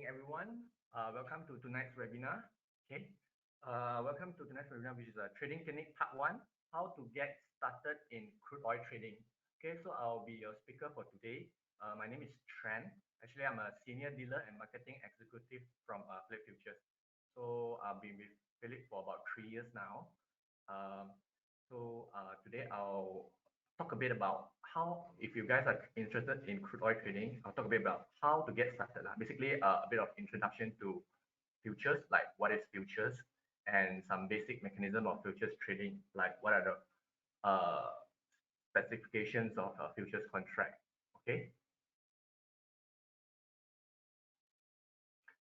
Everyone, welcome to tonight's webinar. Okay, welcome to tonight's webinar, which is a trading technique part 1, how to get started in crude oil trading. Okay, so I'll be your speaker for today. My name is Trent. Actually, I'm a senior dealer and marketing executive from Phillip Futures. So I've been with Phillip for about 3 years now. Today I'll talk a bit about how, if you guys are interested in crude oil trading, I'll talk a bit about how to get started. Basically, a bit of introduction to futures, like what is futures, and some basic mechanism of futures trading, like what are the specifications of a futures contract. Okay.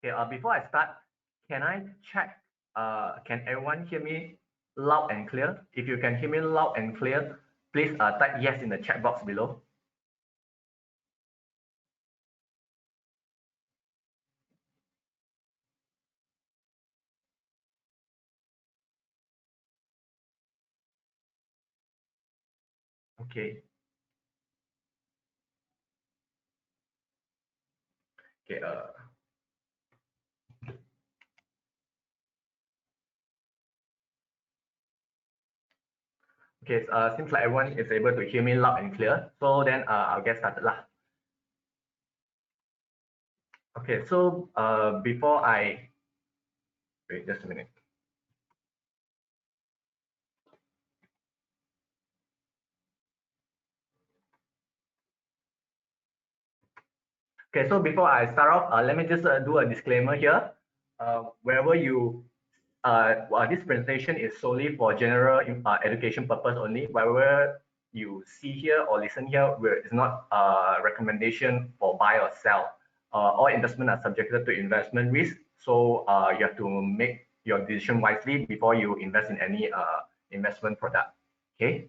Okay. Before I start, can I check? Can everyone hear me loud and clear? If you can hear me loud and clear, please type yes in the chat box below. Okay. Okay. Okay. Seems like everyone is able to hear me loud and clear. So then I'll get started lah. Okay. So before I wait just a minute. Okay, so before I start off, let me just do a disclaimer here. Wherever you, this presentation is solely for general education purpose only. Wherever you see here or listen here, it's not a recommendation for buy or sell. All investment are subjected to investment risk, so you have to make your decision wisely before you invest in any investment product. Okay.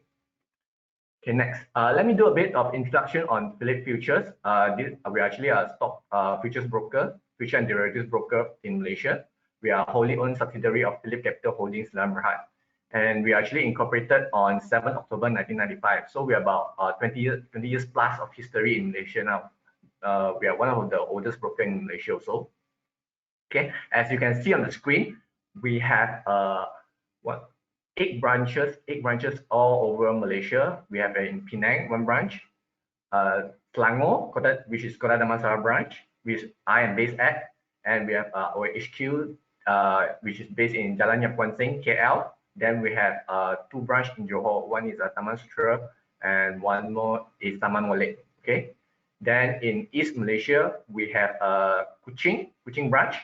Okay, next, let me do a bit of introduction on Phillip Futures. We're actually a stock futures broker, future and derivatives broker in Malaysia. We are a wholly owned subsidiary of Phillip Capital Holdings Sdn Bhd, and we actually incorporated on 7 October 1995. So we're about 20 years plus of history in Malaysia now. We are one of the oldest broker in Malaysia also. Okay, as you can see on the screen, we have 8 branches all over Malaysia. We have in Penang 1 branch, Selangor, which is Kota Damansara branch, which I am based at, and we have our HQ, which is based in Jalan Yap Kuan Seng, KL. Then we have 2 branches in Johor. One is Taman Sutera, and one more is Taman Molek. Okay. Then in East Malaysia, we have Kuching branch,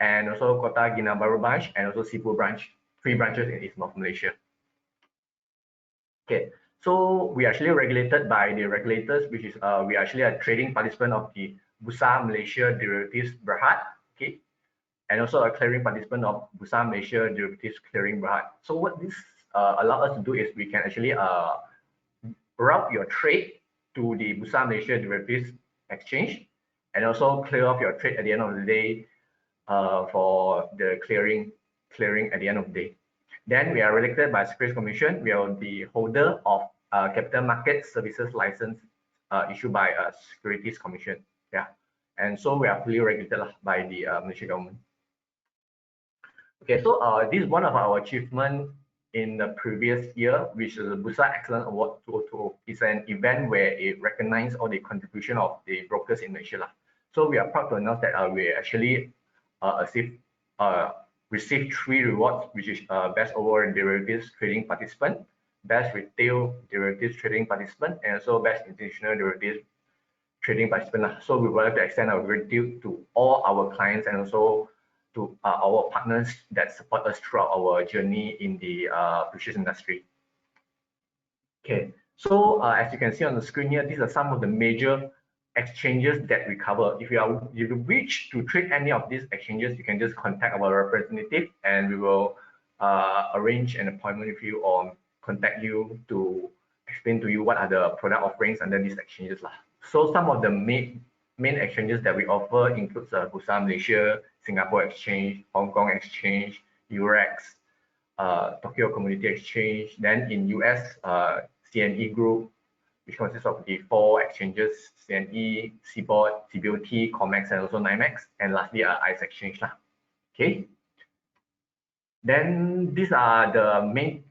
and also Kota Kinabalu branch, and also Sibu branch. 3 branches in East North Malaysia. Okay, so we are actually regulated by the regulators, which is we are actually a trading participant of the Busan Malaysia Derivatives Berhad, okay, and also a clearing participant of Busan Malaysia Derivatives Clearing Berhad. So what this allows us to do is we can actually route your trade to the Busan Malaysia Derivatives Exchange, and also clear off your trade at the end of the day for the clearing at the end of the day. Then we are regulated by Securities Commission. We are the holder of Capital Market Services License issued by Securities Commission. Yeah, and so we are fully regulated by the Malaysian government. Okay, so this is one of our achievements in the previous year, which is the Busan Excellence Award 2020. It's an event where it recognizes all the contribution of the brokers in Malaysia. So we are proud to announce that we actually received 3 rewards, which is Best Overall Derivatives Trading Participant, Best Retail Derivatives Trading Participant, and also Best Institutional Derivatives Trading Participant. So we would like to extend our gratitude to all our clients and also to our partners that support us throughout our journey in the futures industry. Okay, so as you can see on the screen here, these are some of the major exchanges that we cover. If you wish to trade any of these exchanges, you can just contact our representative and we will arrange an appointment with you or contact you to explain to you what are the product offerings under these exchanges. So some of the main exchanges that we offer includes Busan Malaysia, Singapore Exchange, Hong Kong Exchange, Eurex, Tokyo Commodity Exchange. Then in US, CME Group, which consists of the 4 exchanges, CNE, CBOT, CBOT, COMEX, and also NYMEX, and lastly, ICE exchange lah. Okay. Then these are the main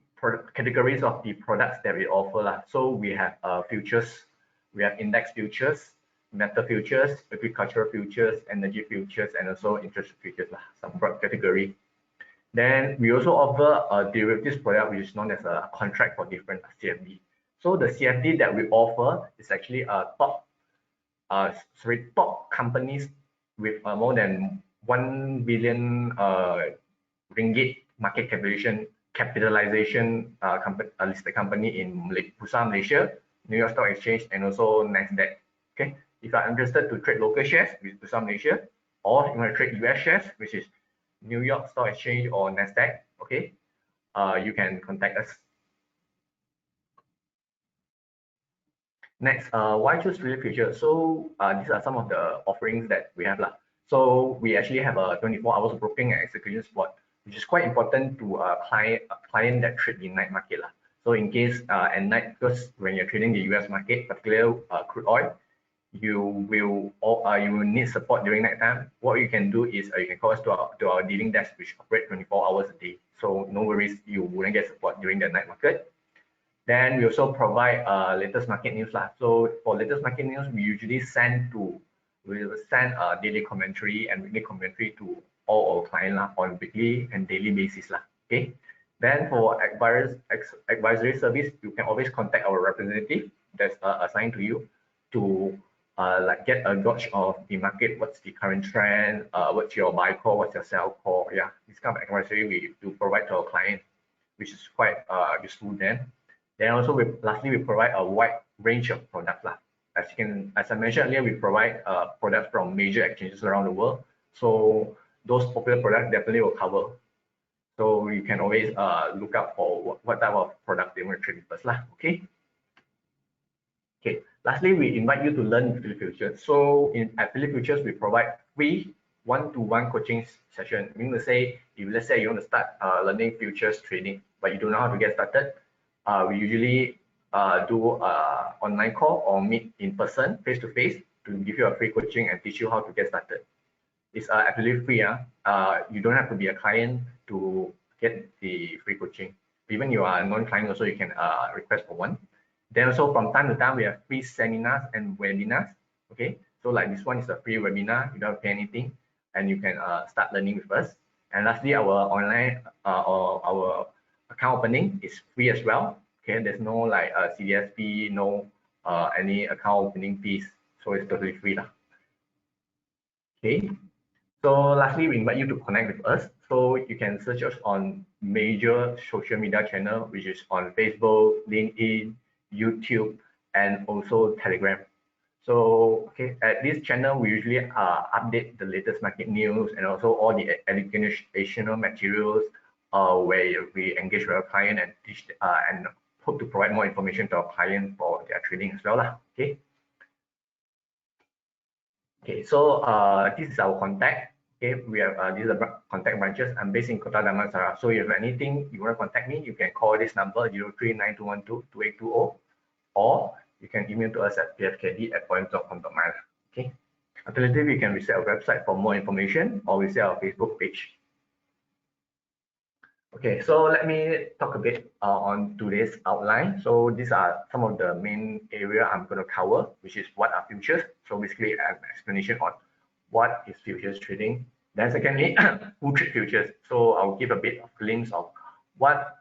categories of the products that we offer lah. So we have futures, we have index futures, metal futures, agricultural futures, energy futures, and also interest futures lah, some product category. Then we also offer a derivatives product which is known as a contract for different CFD. So the CFD that we offer is actually top companies with more than 1 billion ringgit market capitalization listed company in Busan, Malaysia, New York Stock Exchange, and also NASDAQ. Okay, if you are interested to trade local shares with Busan, Malaysia, or you want to trade US shares, which is New York Stock Exchange or NASDAQ, okay, you can contact us. Next, why choose Phillip Futures? So these are some of the offerings that we have lah. So we actually have a 24 hours broking and execution spot, which is quite important to a client that trade the night market lah. So in case at night, because when you're trading the US market, particularly crude oil, you will need support during night time. What you can do is you can call us to our dealing desk, which operate 24 hours a day. So no worries, you wouldn't get support during the night market. Then we also provide latest market news lah. So for latest market news, we usually we'll send daily commentary and weekly commentary to all our clients lah on weekly and daily basis lah. Okay. Then for advisory service, you can always contact our representative that's assigned to you to like get a gauge of the market, what's the current trend, what's your buy call, what's your sell call. Yeah, this kind of advisory we do provide to our clients, which is quite useful then. Then also, lastly, we provide a wide range of products lah. As I mentioned earlier, we provide products from major exchanges around the world. So those popular products definitely will cover. So you can always look out for what type of product they want to trade with us lah. Okay. Okay. Lastly, we invite you to learn Phillip Futures. So at Phillip Futures, we provide free one-to-one coaching session. Meaning to say, if let's say you want to start learning futures trading, but you don't know how to get started, we usually do online call or meet in person, face-to-face, to give you a free coaching and teach you how to get started. It's absolutely free. You don't have to be a client to get the free coaching. Even you are a non-client also, you can request for one. Then also from time to time, we have free seminars and webinars. Okay, so like this one is a free webinar, you don't pay anything, and you can start learning with us. And lastly, our online or our account opening is free as well. Okay, there's no like CDS fee, no any account opening fees, so it's totally free lah. Okay, so lastly, we invite you to connect with us. So you can search us on major social media channel, which is on Facebook, LinkedIn, YouTube, and also Telegram. So okay, at this channel, we usually update the latest market news and also all the educational materials where we engage with our client and teach and hope to provide more information to our client for their trading as well lah. Okay. Okay, so this is our contact. Okay, we have these are the contact branches. I'm based in Kota Damansara. So if you have anything you want to contact me, you can call this number 0392122820, or you can email to us at pfkd@points.com.my. Okay. Alternatively, you can visit our website for more information or visit our Facebook page. Okay, so let me talk a bit on today's outline. So these are some of the main area I'm going to cover, which is what are futures. So basically an explanation on what is futures trading. Then secondly, who trade futures. So I'll give a bit of glimpse of what,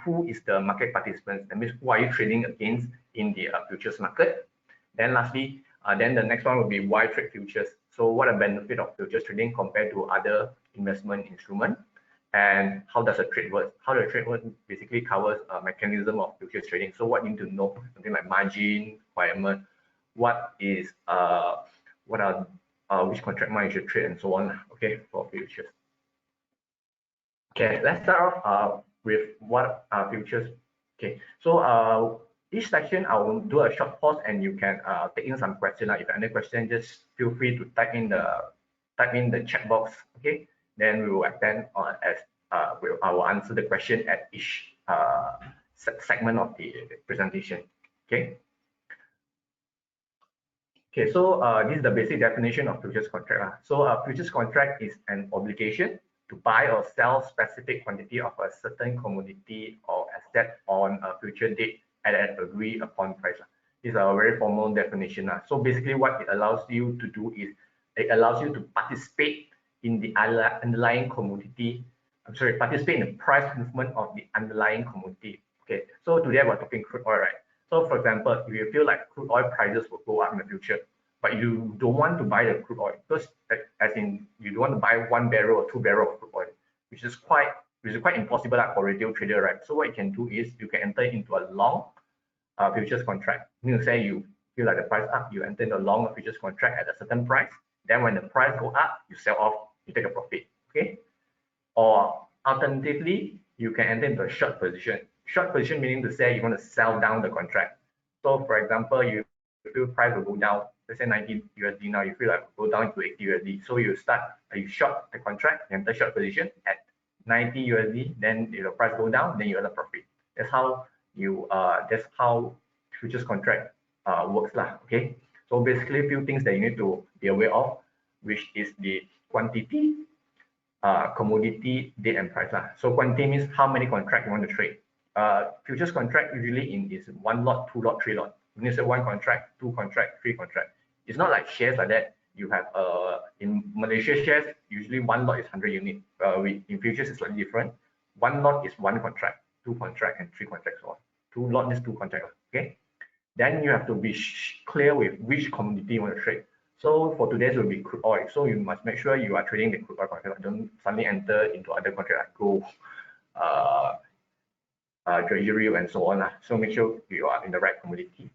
who is the market participants. That means who are you trading against in the futures market. Then lastly, then the next one will be why trade futures. So what are the benefit of futures trading compared to other investment instruments? And how does a trade work? How the trade work basically covers a mechanism of futures trading. So what you need to know, something like margin requirement, what is which contract market you should trade, and so on. Okay, for futures. Okay, let's start off with what are futures. Okay, so each section I will do a short pause and you can take in some questions. If you have any question, just feel free to type in the chat box. Okay. Then we will attend on as I will answer the question at each segment of the presentation. Okay. Okay, so this is the basic definition of futures contract. So a futures contract is an obligation to buy or sell specific quantity of a certain commodity or asset on a future date at an agreed upon price. This is a very formal definition. So basically what it allows you to do is it allows you to participate in the underlying commodity. Participate in the price movement of the underlying commodity. Okay, so today we're talking crude oil, right? So for example, if you feel like crude oil prices will go up in the future, but you don't want to buy the crude oil because, as in, you don't want to buy 1 barrel or 2 barrel of crude oil, which is quite impossible for a retail trader, right? So what you can do is you can enter into a long futures contract. You know, say you feel like the price up, you enter into a long futures contract at a certain price. Then when the price go up, you sell off, you take a profit. Okay. Or alternatively, you can enter into a short position. Short position meaning to say you want to sell down the contract. So for example, you feel price will go down, let's say 90 USD now, you feel like go down to 80 USD. So you short the contract, you enter short position at 90 USD, then if the price go down, then you earn a profit. That's how futures contract works lah. Okay. So basically a few things that you need to be aware of, which is the quantity, commodity, date, and price lah. So quantity means how many contracts you want to trade. Futures contract usually is 1 lot, 2 lot, 3 lot. When you say 1 contract, 2 contract, 3 contract, it's not like shares like that. You have in Malaysia shares, usually 1 lot is 100 units. In futures it's slightly different. 1 lot is 1 contract, 2 contract, and 3 contracts. Or 2 lot is 2 contracts. Okay. Then you have to be clear with which commodity you want to trade. So for today's will be crude oil. So you must make sure you are trading the crude oil contract. Don't suddenly enter into other contracts like gold, treasury, and so on. So make sure you are in the right commodity.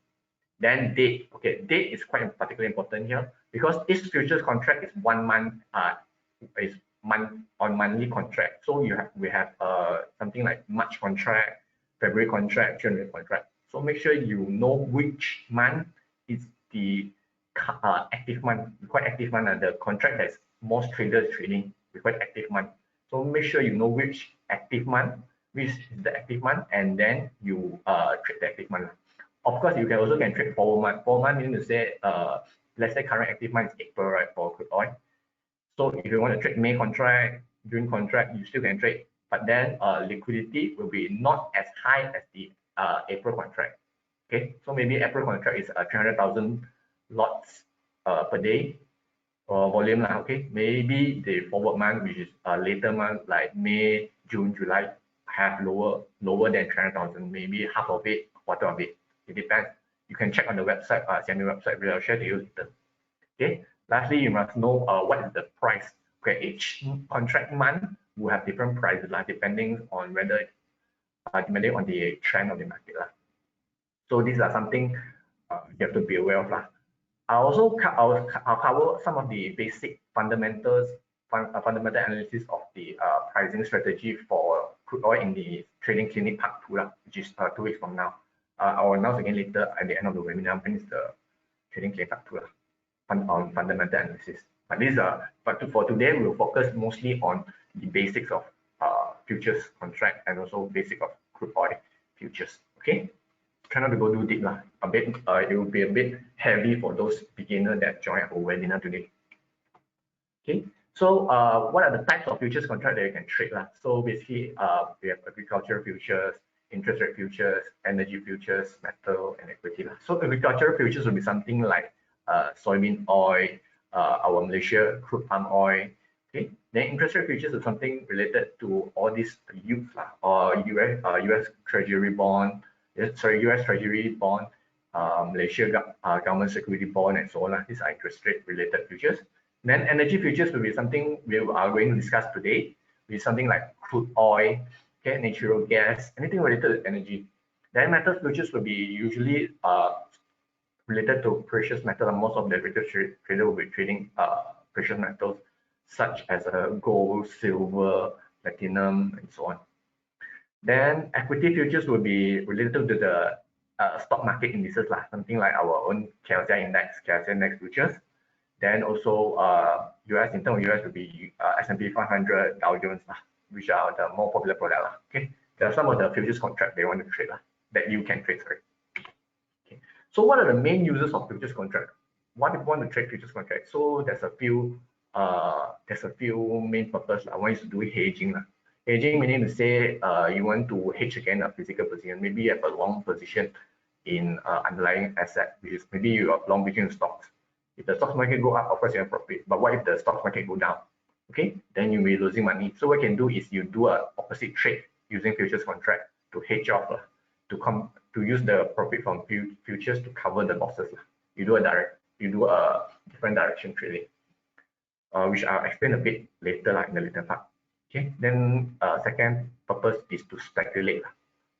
Then date. Okay, date is quite particularly important here because this futures contract is 1 month, on monthly contract. So we have something like March contract, February contract, January contract. So make sure you know which month is the active month, quite active month, the contract that most traders trading, quite active month. So make sure you know which active month, which is the active month, and then you trade the active month. Of course, you can also trade forward month. Forward month means to say, let's say current active month is April, right, for crude oil. So if you want to trade May contract, June contract, you still can trade, but then liquidity will be not as high as the April contract. Okay, so maybe April contract is 300,000 lots per day or volume. Okay, maybe the forward month, which is later month like May, June, July, have lower than 300,000, maybe half of it, quarter of it. It depends. You can check on the website, CME website, which I'll share to you later. Okay. Lastly, you must know what is the price. Okay, each contract month will have different prices, depending on whether depending on the trend of the market. So these are something you have to be aware of. I'll cover some of the basic fundamental analysis of the pricing strategy for crude oil in the trading clinic part 2, which is 2 weeks from now. I will announce again later at the end of the webinar when it's the trading clinic part 2 on fundamental analysis. But for today, we will focus mostly on the basics of futures contract and also basic of crude oil futures. Okay. Try not to go too deep a bit. It will be a bit heavy for those beginners that join our webinar today. Okay, so what are the types of futures contract that you can trade? So basically, we have agricultural futures, interest rate futures, energy futures, metal, and equity. So agricultural futures will be something like soybean oil, our Malaysia crude palm oil. Okay, then interest rate futures is something related to all these yields, or US Treasury bond. US Treasury bond, Malaysia government security bond, and so on. These are interest rate related futures. Then energy futures will be something we are going to discuss today. With something like crude oil, okay, natural gas, anything related to energy. Then metal futures will be usually related to precious metal, and most of the retail trader will be trading precious metals such as gold, silver, platinum, and so on. Then equity futures will be related to the stock market indices, something like our own KLCI index, KLCI index futures. Then also in terms of US will be S&P 500, Dow Jones, which are the more popular product. Okay, there are some of the futures contract they want to trade that you can trade. Sorry. Okay. So what are the main uses of futures contract? why people want to trade futures contracts? So there's a few main purpose. One is to do hedging. Hedging meaning to say you want to hedge against a physical position. Maybe you have a long position in underlying asset, which is maybe you are long between stocks. If the stock market go up, of course you have profit. But what if the stock market go down? Okay, then you may be losing money. So what you can do is you do a opposite trade using futures contract to hedge off, to use the profit from futures to cover the losses. You do a different direction trading, which I'll explain a bit later in the later part. Okay, then second purpose is to speculate.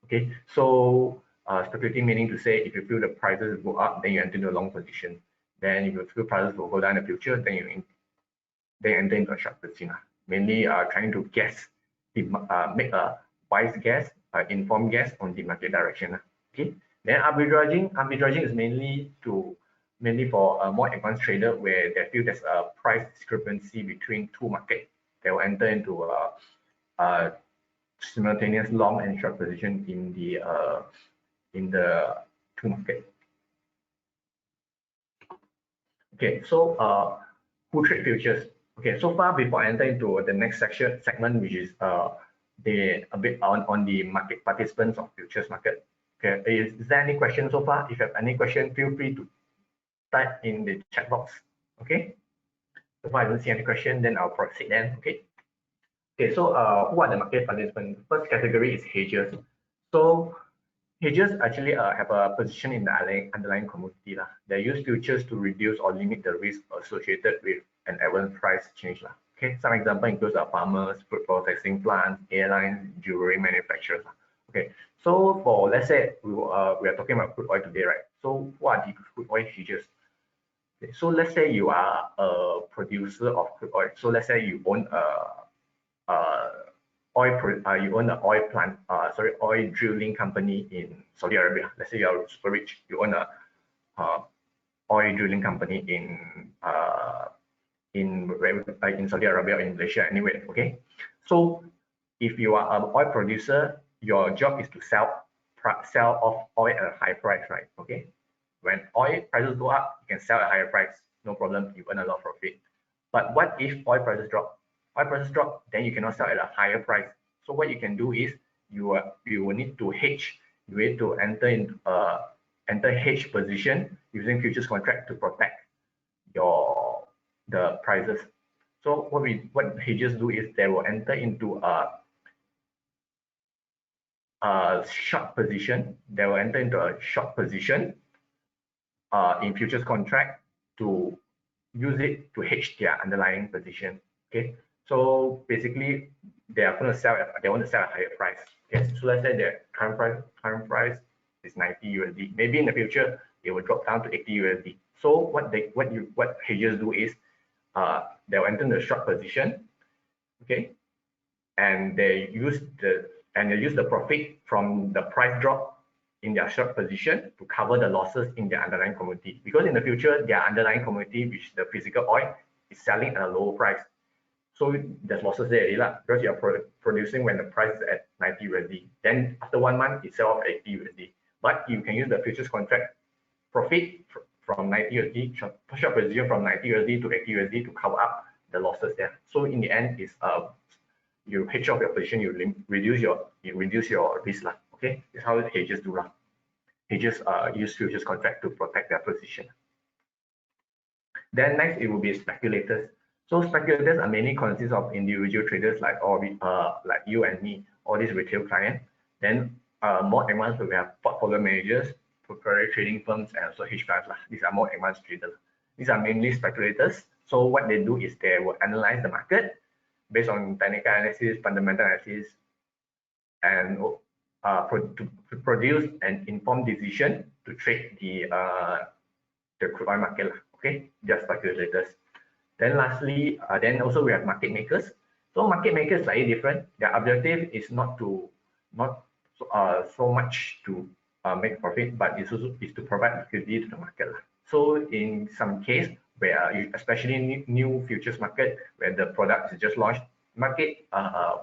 Okay, so speculating meaning to say if you feel the prices go up, then you enter into a long position. Then if you feel prices will go down in the future, then you enter into a short position. Mainly trying to guess, make a wise guess, informed guess on the market direction. Okay, then arbitraging is mainly for a more advanced trader where they feel there's a price discrepancy between two markets. They will enter into a simultaneous long and short position in the two market. Okay, so who trade futures? Okay, so far before I enter into the next segment, which is a bit on the market participants of futures market. Okay, is there any question so far? If you have any question, feel free to type in the chat box. Okay. So far I don't see any question, then I'll proceed then. Okay. Okay, so who are the market participants? First category is hedges. So hedges actually have a position in the underlying commodity. They use futures to reduce or limit the risk associated with an adverse price change. Okay, some example includes farmers, food processing plants, airlines, jewelry manufacturers. Okay, so for let's say we are talking about crude oil today, right? So what are the crude oil hedges? Okay, so let's say you are a producer of crude oil. So let's say you own oil drilling company in Saudi Arabia. Let's say you're super rich, you own a oil drilling company in Saudi Arabia or in Malaysia anyway. Okay, so if you are an oil producer, your job is to sell off oil at a high price, right? Okay, when oil prices go up, you can sell at a higher price, no problem, you earn a lot of profit. But what if oil prices drop? Oil prices drop, then you cannot sell at a higher price. So what you can do is you will need to hedge. You need to enter hedge position using futures contract to protect the prices. So what hedges do is they will enter into a short position. They will enter into a short position in futures contract to use it to hedge their underlying position. Okay, so basically they want to sell at a higher price. Okay, so let's say their current price is 90 USD. Maybe in the future it will drop down to 80 USD. So what hedges do is they'll enter in the short position. Okay, and they use the profit from the price drop in their short position to cover the losses in their underlying commodity, because in the future their underlying commodity, which the physical oil, is selling at a lower price. So there's losses there because you are producing when the price is at 90 USD. Then after 1 month it sells off at 80 USD. But you can use the futures contract profit from 90 USD, short position from 90 USD to 80 USD to cover up the losses there. So in the end, is you hedge off your position, you reduce your risk. Okay, that's how hedges do. Hedges use futures contract to protect their position. Then next it will be speculators. So speculators are mainly consist of individual traders like you and me, all these retail clients. Then more advanced we have portfolio managers, proprietary trading firms, and also hedge funds. These are more advanced traders. These are mainly speculators. So what they do is they will analyze the market based on technical analysis, fundamental analysis, and to produce an informed decision to trade the crude oil market. Okay, they are speculators. Then lastly, then also we have market makers. So market makers slightly different. Their objective is not so much to make profit, but it's also to provide liquidity to the market. So in some case where especially new futures market where the product is just launched, market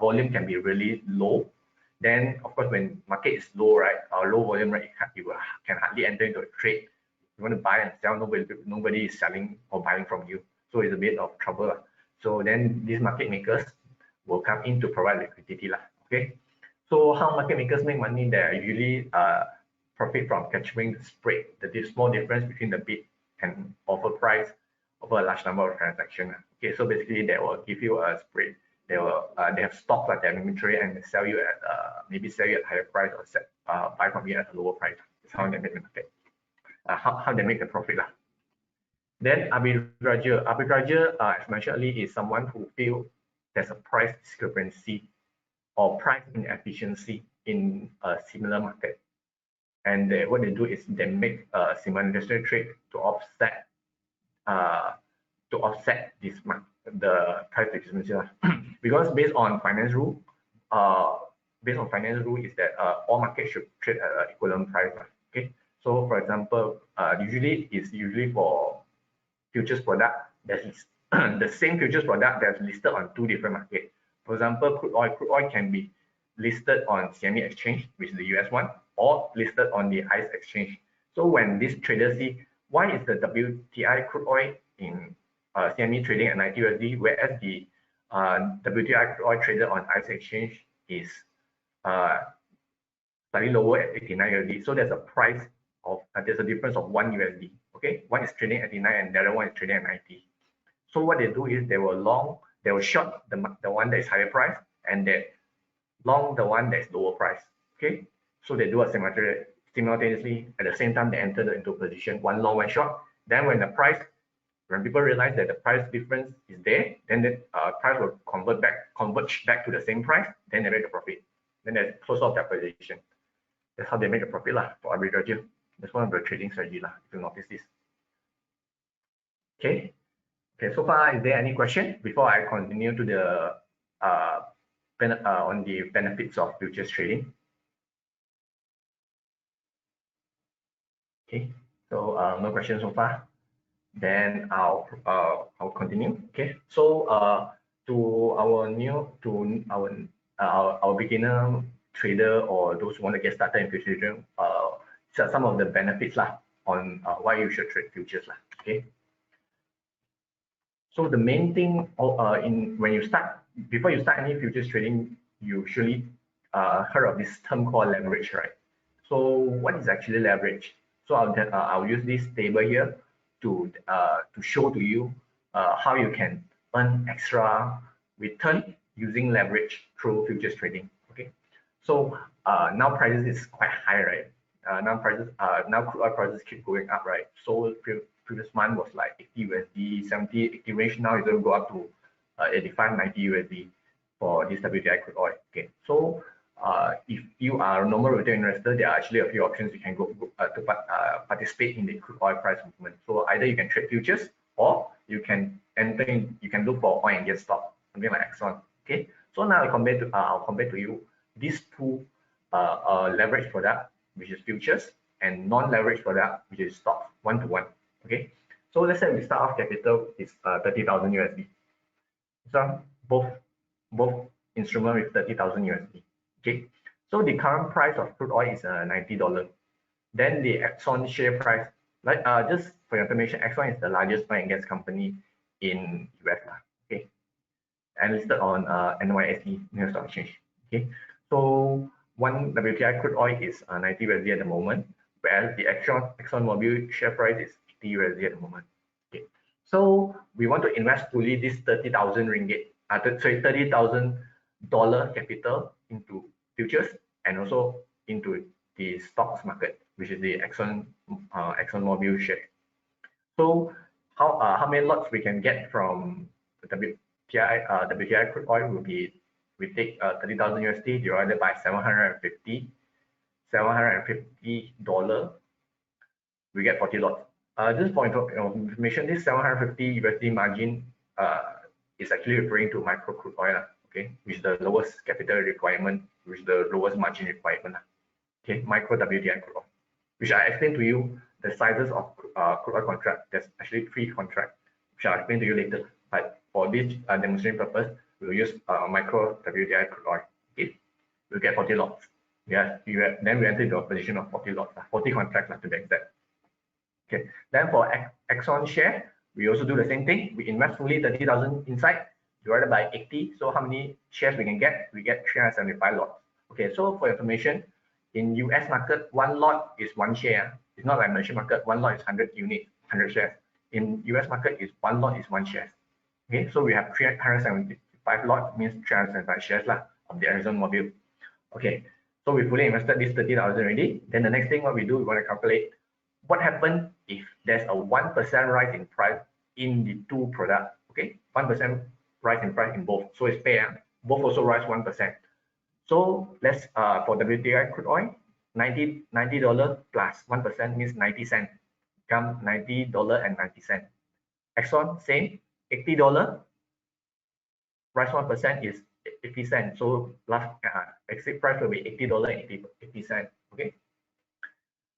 volume can be really low. Then of course when market is low, right, low volume, right, you can hardly enter into a trade You want to buy and sell, nobody is selling or buying from you. So it's a bit of trouble. So then these market makers will come in to provide liquidity. Okay. So how market makers make money? They usually profit from capturing the spread, the small difference between the bid and offer price over a large number of transactions. Okay, so basically they will give you a spread. They will they have stock like their inventory and sell you at maybe sell you at higher price or buy from you at a lower price. That's how they make the market. How they make the profit. Then arbitrage, as mentioned earlier, is someone who feel there's a price discrepancy or price inefficiency in a similar market. And what they do is they make a simultaneous trade to offset this the price discrepancy. Because based on finance rule is that all markets should trade at an equivalent price. Okay. So for example, usually for futures product, there's the same futures product that's listed on two different markets. For example, crude oil can be listed on CME exchange, which is the US one, or listed on the ICE exchange. So when these traders see why is the WTI crude oil in CME trading at 90 USD, whereas the WTI crude oil traded on ICE exchange is slightly lower at 89 USD. So there's a price of there's a difference of 1 USD. Okay, one is trading at 89 and the other one is trading at 90. So what they do is they will short the one that is higher price and they long the one that is lower price. Okay, so they do a simultaneously at the same time they enter into position, one long, one short. Then when people realize that the price difference is there, then the price will converge back to the same price. Then they make a profit. Then they close off their position. That's how they make a profit for arbitrage. That's one of the trading strategy if you notice this. Okay. So far, is there any question before I continue to the on the benefits of futures trading? Okay, so no questions so far. Then I'll continue. Okay, so to our beginner trader or those who want to get started in futures trading, some of the benefits on why you should trade futures Okay. So the main thing before you start any futures trading, you usually heard of this term called leverage, right? So what is actually leverage? So I'll use this table here to show to you how you can earn extra return using leverage through futures trading. Okay. So now prices is quite high, right? Now crude oil prices keep going up, right? So previous month was like 80 USD, 70, 80 range. Now it's going to go up to 85, 90 USD for this WTI crude oil. Okay, so if you are a normal retail investor, there are actually a few options you can go to participate in the crude oil price movement. So either you can trade futures or you can you can look for oil and gas stock, something like Exxon. Okay, so now I'll compare to you these two leverage product, which is futures, and non-leverage product, which is stock, one-to-one. Okay, so let's say we start off capital is 30,000 USD. So both instrument with 30,000 USD. Okay, so the current price of crude oil is $90. Then the Exxon share price, just for your information, Exxon is the largest oil and gas company in US. Okay, and listed on NYSE, New York Stock Exchange. Okay, so one WTI crude oil is 90 USD at the moment, whereas the ExxonMobil share price is 80 USD at the moment. Okay, so we want to invest fully this 30,000 ringgit, $30,000 capital into futures and also into the stocks market, which is the ExxonMobil share. So how many lots we can get from the WTI crude oil will be, we take 30,000 USD divided by $750, we get 40 lots. Just for information, this 750 USD margin is actually referring to micro crude oil, okay, which is the lowest capital requirement, which is the lowest margin requirement. Okay, micro WTI crude oil, which I explained to you the sizes of crude oil contract. There's actually 3 contracts, which I'll explain to you later. But for this demonstration purpose, we'll use micro WTI crude oil. Okay, we'll get 40 lots. Yeah, then we enter into a position of 40 lots, 40 contracts to be exact. Okay, then for Exxon share, we also do the same thing. We invest fully 30,000 inside, divided by 80. So how many shares we can get? We get 375 lots. Okay, so for information, in US market, one lot is one share. It's not like Malaysian market, one lot is 100 units, 100 shares. In US market, is one lot is one share. Okay, so we have 375 lot, means 375 shares lah, of the Arizona mobile. Okay, so we fully invested this 30,000 already. Then the next thing what we do, we want to calculate what happens if there's a 1% rise in price in the two products. Okay, 1% rise in price in both. So it's fair. Both also rise 1%. So let's for WTI crude oil, $90 plus 1% means 90 cents. Become $90.90. Exxon same, $80 rise 1% is 80 cents. So last exit price will be $80.80. Okay.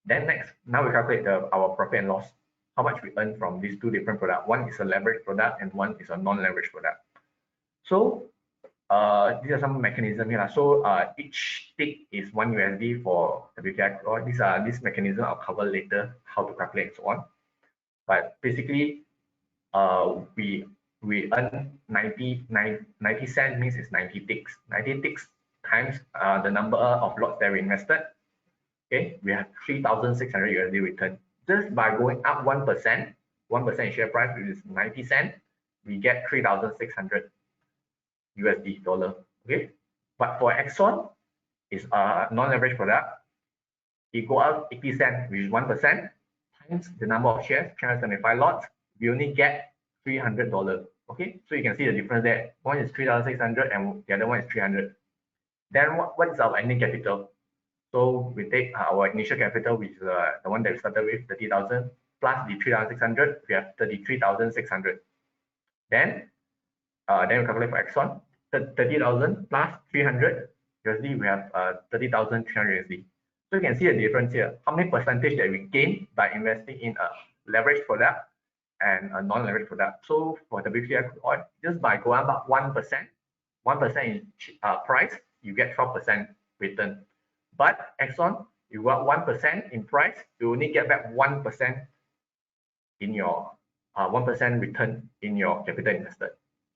Then next, now we calculate our profit and loss. How much we earn from these two different products. One is a leverage product and one is a non-leverage product. So these are some mechanisms here. So each tick is $1 USD for WTI crude oil. This mechanism I'll cover later, how to calculate and so on. But basically, we earn 90 cents means it's 90 ticks. 90 ticks times the number of lots that we invested. Okay, we have 3,600 USD return. Just by going up 1%, 1% share price, which is 90 cents, we get 3,600 USD dollar. Okay, but for Exxon, it's a non-leverage product. It go up 80 cents, which is 1%, times the number of shares, 375 lots. We only get $300. Okay, so you can see the difference there. One is 3,600 and the other one is 300. Then what is our ending capital? So we take our initial capital, which is the one that we started with, 30,000 plus the 3,600. We have 33,600. Then we calculate for Exxon, 30,000 plus 300 USD. We have 30,300 USD. So you can see the difference here. How many percentage that we gain by investing in a leverage product and a non-leverage product. So for the WTI crude oil, just by going up 1%, 1% in price, you get 12% return. But Exxon, you got 1% in price, you only get back 1% in your 1% return in your capital invested.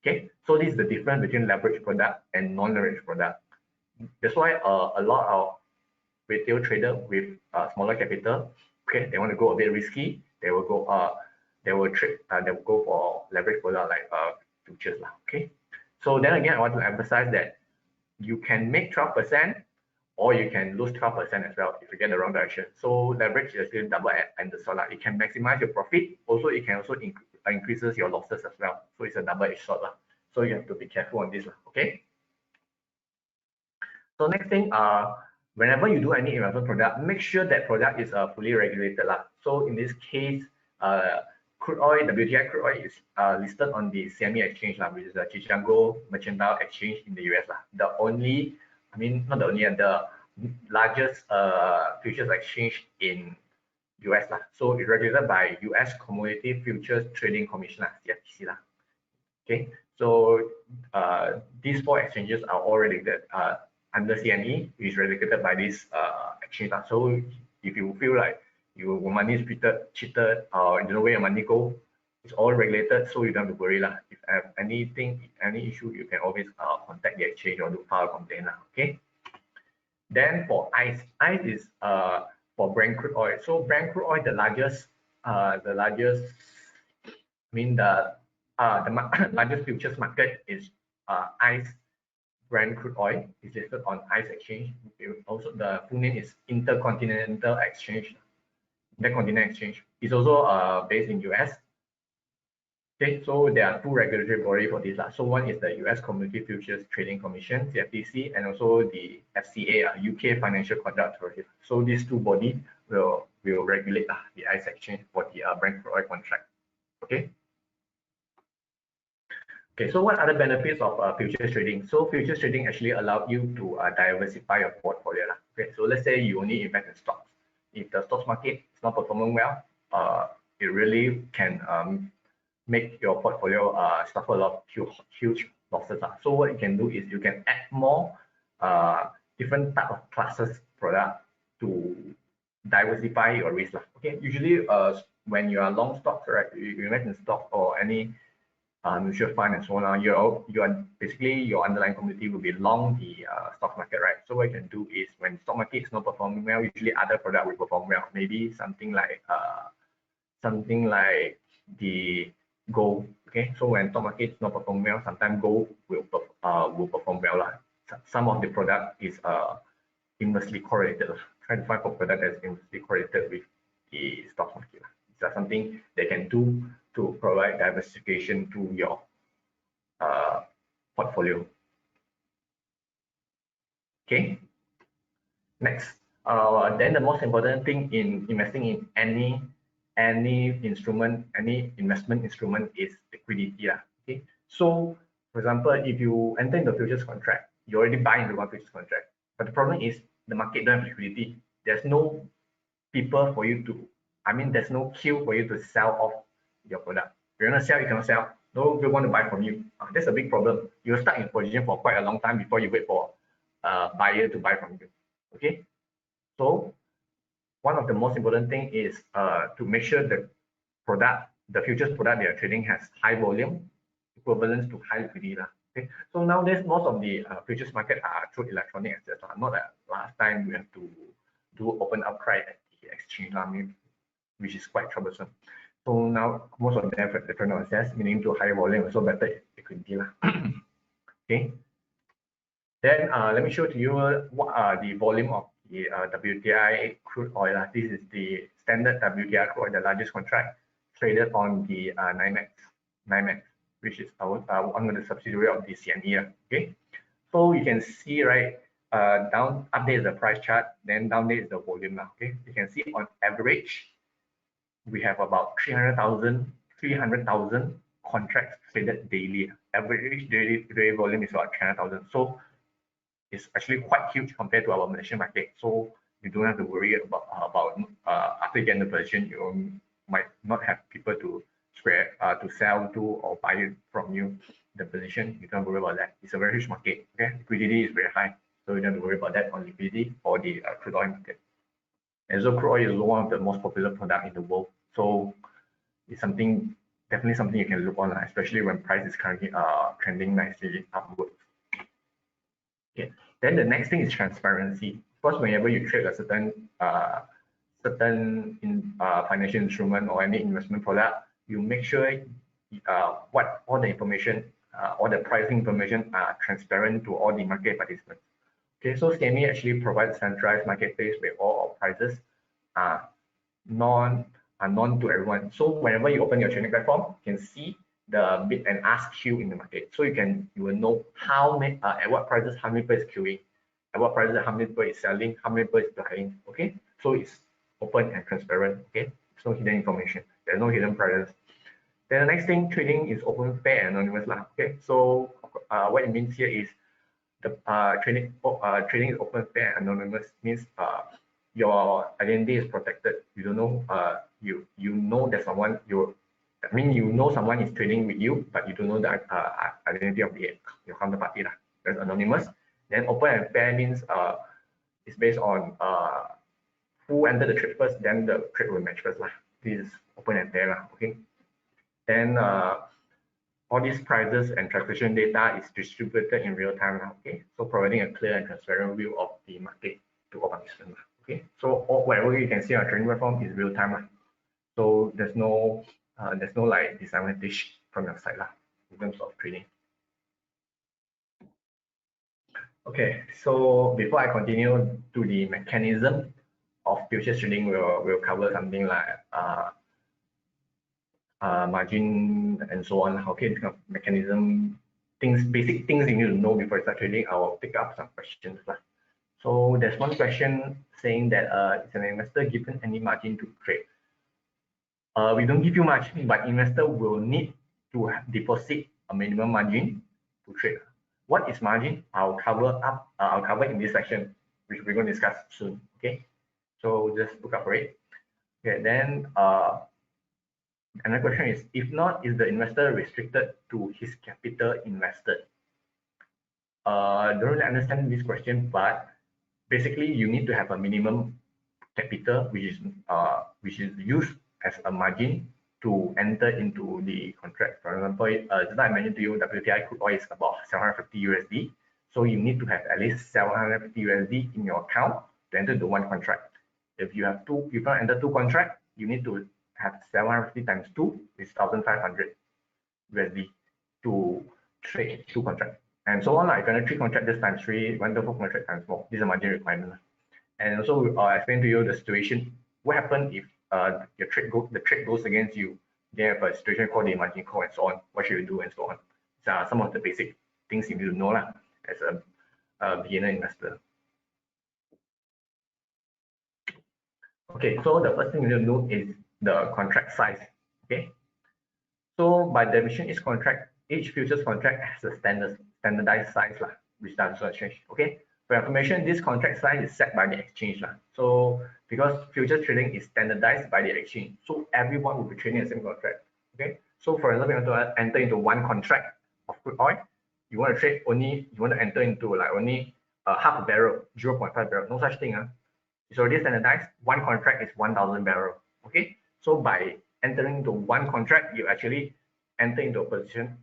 Okay, so this is the difference between leverage product and non-leverage product. That's why a lot of retail trader with smaller capital, okay, they want to go a bit risky. They will go they will go for leverage product like futures lah. Okay, so then again, I want to emphasize that you can make 12%. Or you can lose 12% as well if you get the wrong direction. So leverage is still double-ended sword. It can maximize your profit. Also, it can also increases your losses as well. So it's a double-edged sword. So you have to be careful on this. Okay. So next thing, whenever you do any investment product, make sure that product is fully regulated. So in this case, crude oil, WTI crude oil is listed on the CME exchange, which is the Chicago Mercantile Exchange in the US. The only, I mean, not the only, the largest futures exchange in US. So it's regulated by US Commodity Futures Trading Commission, CFTC. Okay, so these four exchanges are all regulated under CME, which is regulated by this exchange. So if you feel like your money is cheated, or you don't know where your money go, it's all regulated, so you don't have to worry. If anything, any issue, you can always contact the exchange or do file a complaint. Okay. Then for ICE is for Brent crude oil. So Brent crude oil, the largest largest futures market is ICE Brent crude oil is listed on ICE exchange. Also, the full name is Intercontinental Exchange. Intercontinental Exchange is also based in US. Okay, so there are two regulatory bodies for this. So one is the US Commodity Futures Trading Commission, CFTC, and also the FCA, UK Financial Conduct Authority. So these two bodies will regulate the ICE exchange for the Brent crude oil contract. Okay. Okay, so what are the benefits of futures trading? So futures trading actually allow you to diversify your portfolio. Okay, so let's say you only invest in stocks. If the stock market is not performing well, it really can make your portfolio suffer a lot of huge losses. So what you can do is you can add more different type of classes product to diversify your risk. Okay, usually when you are long stocks, right, you invest in stock or any mutual fund and so on, you are basically your underlying community will be long the stock market, right? So what you can do is when stock market is not performing well, usually other product will perform well. Maybe something like the gold. Okay, so when stock market is not performing well, sometimes gold will perform well lah. Some of the product is inversely correlated. Try to find a product that's inversely correlated with the stock market. It's something they can do to provide diversification to your portfolio. Okay. Next, then the most important thing in investing in any instrument, any investment instrument is liquidity. Okay. So, for example, if you enter in the futures contract, you already buy into one futures contract, but the problem is the market don't have liquidity. There's no people for you to, there's no queue for you to sell off your product. If you're gonna sell, you cannot sell. No people want to buy from you. That's a big problem. You're stuck in position for quite a long time before you wait for a buyer to buy from you. Okay, so one of the most important thing is to make sure the futures product they are trading has high volume, equivalence to high liquidity. Okay, so nowadays most of the futures market are through electronic access. Not like last time we have to do open outcry at the exchange, which is quite troublesome. So now most of them have electronic access, meaning to higher volume, so better liquidity. Okay. Then let me show to you what are the volume of the WTI crude oil. This is the standard WTI crude oil, the largest contract traded on the NYMEX, which is one of the subsidiary of the CME. Okay, so you can see, right, down up there is the price chart, then down there is the volume. Okay, you can see on average we have about 300,000 contracts traded daily. Average daily volume is about 300,000. So it's actually quite huge compared to our Malaysian market. So you don't have to worry about after you get in the position, you might not have people to sell to or buy from you. The position, you don't worry about that. It's a very huge market. Okay, liquidity is very high, so you don't have to worry about that on liquidity or the crude oil market. And so crude oil is one of the most popular product in the world. So it's definitely something you can look on, especially when price is currently trending nicely upwards. Okay. Then the next thing is transparency. Of course, whenever you trade a certain financial instrument or any investment product, you make sure what all the information, all the pricing information are transparent to all the market participants. Okay, so CME actually provides centralized marketplace where all our prices are known to everyone. So whenever you open your trading platform, you can see the bid and ask queue in the market. So you will know how many at what prices how many people is queuing, at what prices how many people is selling, how many people is buying. Okay, so it's open and transparent. Okay, there's no hidden information. There's no hidden prices. Then the next thing, trading is open, fair, and anonymous. Okay, so what it means here is the trading is open, fair, and anonymous means your identity is protected. You don't know you know that someone you know someone is trading with you, but you don't know the identity of your counterparty. That's anonymous. Then open and fair means it's based on who entered the trade first, then the trade will match first. This is open and fair. Okay. Then all these prices and transaction data is distributed in real time. Okay, so providing a clear and transparent view of the market to all participants. Okay, so whatever you can see on trading platform is real time. So there's no like disadvantage from your side in terms of trading. Okay, so before I continue to the mechanism of futures trading, we'll cover something like margin and so on. Okay, mechanism, basic things you need to know before you start trading. I'll pick up some questions. So there's one question saying that is an investor given any margin to trade? We don't give you margin, but investor will need to deposit a minimum margin to trade. What is margin? I'll cover in this section, which we're going to discuss soon. Okay, so just look up for it. Okay, then another question is, if not, is the investor restricted to his capital invested? Don't really understand this question, but basically you need to have a minimum capital which is used as a margin to enter into the contract. For example, just like I mentioned to you, WTI crude oil is about 750 USD. So you need to have at least 750 USD in your account to enter the one contract. If you have two, if you want to enter two contracts, you need to have 750 times 2 is 1,500 USD to trade two contracts. And so on, like if you enter 3 contracts, this times 3, 1 4 contract times 4. This is a margin requirement. And also, I'll explain to you the situation. What happens if the trade goes against you? They have a situation called the margin call and so on. What should you do and so on? These are some of the basic things you need to know as a beginner investor. Okay, so the first thing you need to know is the contract size. Okay, so by definition, each futures contract has a standardized size which doesn't change. Okay, for information, this contract size is set by the exchange So because futures trading is standardized by the exchange, so everyone will be trading the same contract. Okay, so for example, you want to enter into one contract of crude oil, you want to enter into like only half a barrel, 0.5 barrel, no such thing. It's already standardized. One contract is 1,000 barrel. Okay, so by entering into one contract, you actually enter into a position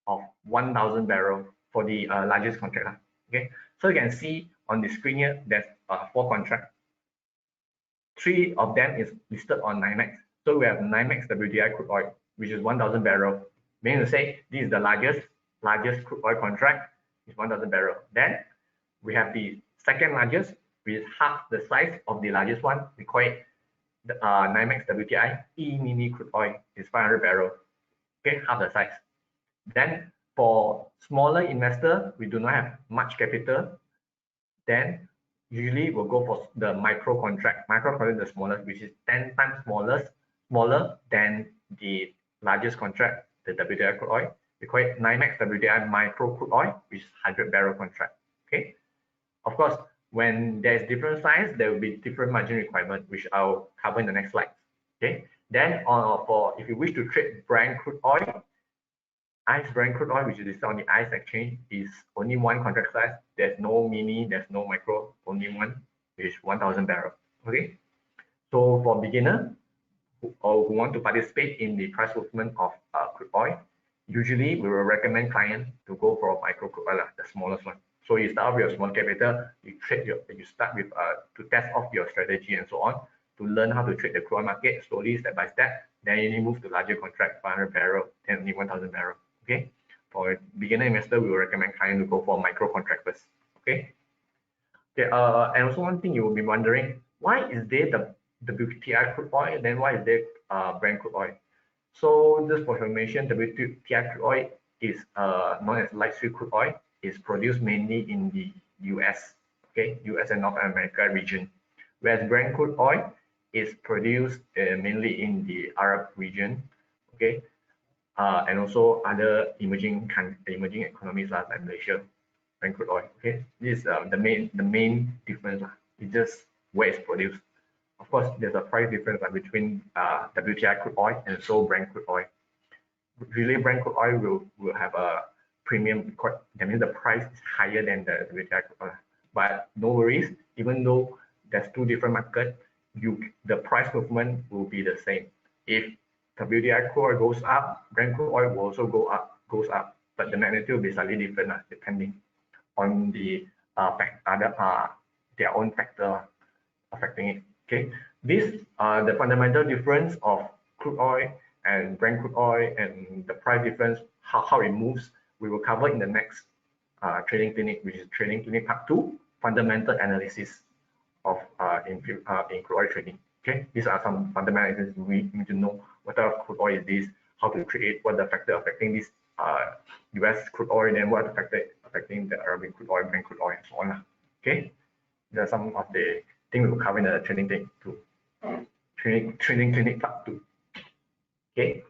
of 1,000 barrel for the largest contract. Okay, so you can see on the screen here, there's 4 contracts. 3 of them is listed on NYMEX. So we have NYMEX WTI crude oil, which is 1,000 barrel. Meaning to say, this is the largest crude oil contract, is 1,000 barrel. Then we have the second largest, which is half the size of the largest one. We call it the NYMEX WTI E-mini crude oil, is 500 barrel. Okay, half the size. Then for smaller investor, we do not have much capital. Then usually we'll go for the micro contract. Micro contract is the smallest, which is 10 times smaller than the largest contract, the WTI crude oil. We call it NYMEX WTI micro crude oil, which is 100 barrel contract. Okay. Of course, when there's different size, there will be different margin requirement, which I'll cover in the next slide. Okay. Then for if you wish to trade Brent crude oil, ICE Brent crude oil, which is listed on the ICE exchange, is only one contract size. There's no mini, there's no micro, only one, which is 1,000 barrel. Okay. So for beginner who want to participate in the price movement of crude oil, usually we will recommend clients to go for a micro crude oil, the smallest one. So you start with your small capital, you start with to test off your strategy and so on, to learn how to trade the crude oil market slowly, step by step. Then you move to larger contract, 500 barrel, then only 1,000 barrel. Okay. For a beginner investor, we will recommend client to go for micro contract first. Okay. Okay. And also one thing you will be wondering, why is there the WTI crude oil? Then why is there Brent crude oil? So just for information, WTI crude oil is known as light sweet crude oil. Is produced mainly in the US, okay, US and North America region, whereas Brent crude oil is produced mainly in the Arab region, okay, and also other emerging economies like Malaysia. Brent crude oil, okay, this is the main difference. It's just where it's produced. Of course, there's a price difference between WTI crude oil and so Brent crude oil. Usually, Brent crude oil will have a premium, that means the price is higher than the WTI crude oil. But no worries, even though there's two different markets, the price movement will be the same. If WTI crude oil goes up, Brent crude oil will also goes up, but the magnitude will be slightly different depending on the their own factor affecting it. Okay, this the fundamental difference of crude oil and Brent crude oil and the price difference, how it moves, we will cover in the next trading clinic, which is trading clinic part 2, fundamental analysis of in crude oil trading. Okay, these are some fundamental analysis we need to know what type of crude oil is this, how to trade it, what the factor affecting this US crude oil, then what the factor affecting the Arabian crude oil, Brent crude oil, and so on. Okay, there are some of the things we will cover in the trading clinic 2. Trading clinic part 2. Okay.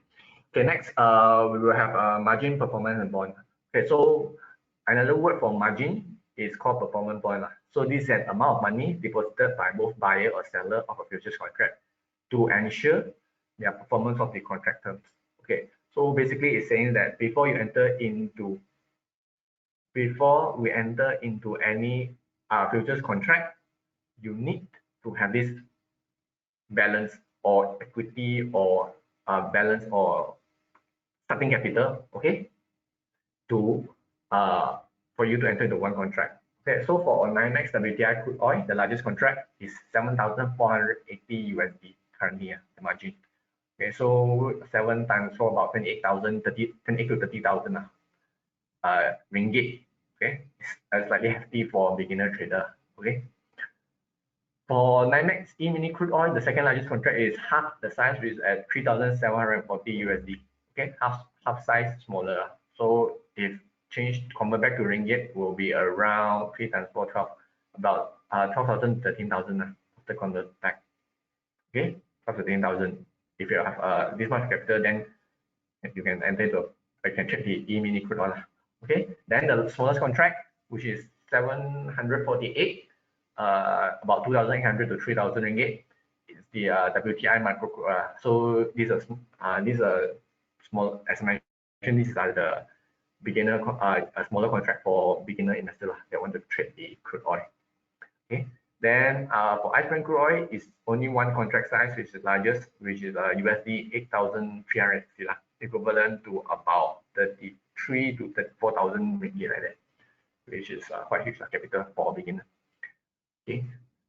Okay, next, we will have margin, performance, and bond. Okay, so another word for margin is called performance bond. So this is an amount of money deposited by both buyer or seller of a futures contract to ensure the performance of the contract terms. Okay, so basically it's saying that before we enter into any futures contract, you need to have this balance or equity or balance or starting capital, okay, to for you to enter into one contract. Okay, so for NYMEX WTI crude oil, the largest contract is 7,480 USD currently, the margin. Okay, so 7 times for about 28,000, 28 to 30,000 ringgit. Okay, it's slightly hefty for a beginner trader. Okay, for NYMEX E-mini crude oil, the second largest contract is half the size, which is at 3,740 USD. Okay, half size smaller. So if changed convert back to ringgit, will be around 3 times 4, 12, about 12,000, 13,000 after convert back. Okay, 12 to 13,000. If you have this much capital, then you can enter into, you can check the E-mini crude oil. Okay, then the smallest contract, which is 748, about 2,800 to 3,000 ringgit, is the WTI micro crude oil. So these are small, as I mentioned, these are the beginner, a smaller contract for beginner investors that want to trade the crude oil. Okay. Then for ice Brent crude oil, is only one contract size, which is the largest, which is USD 8,360, equivalent to about 33 to 34,000 ringgit like that, which is quite huge capital for a beginner. Okay,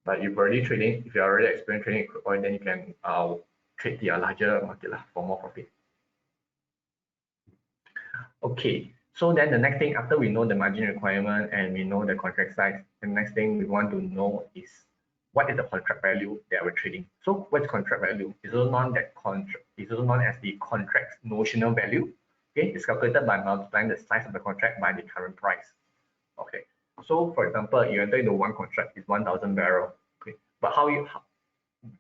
but if you're already trading, if you're already experienced trading crude oil, then you can trade the larger market for more profit. Okay, so then the next thing, after we know the margin requirement and we know the contract size, the next thing we want to know is what is the contract value that we're trading. So what's contract value? It's also known as the contract's notional value. Okay, it's calculated by multiplying the size of the contract by the current price. Okay, so for example, you enter into one contract is 1,000 barrel. Okay, but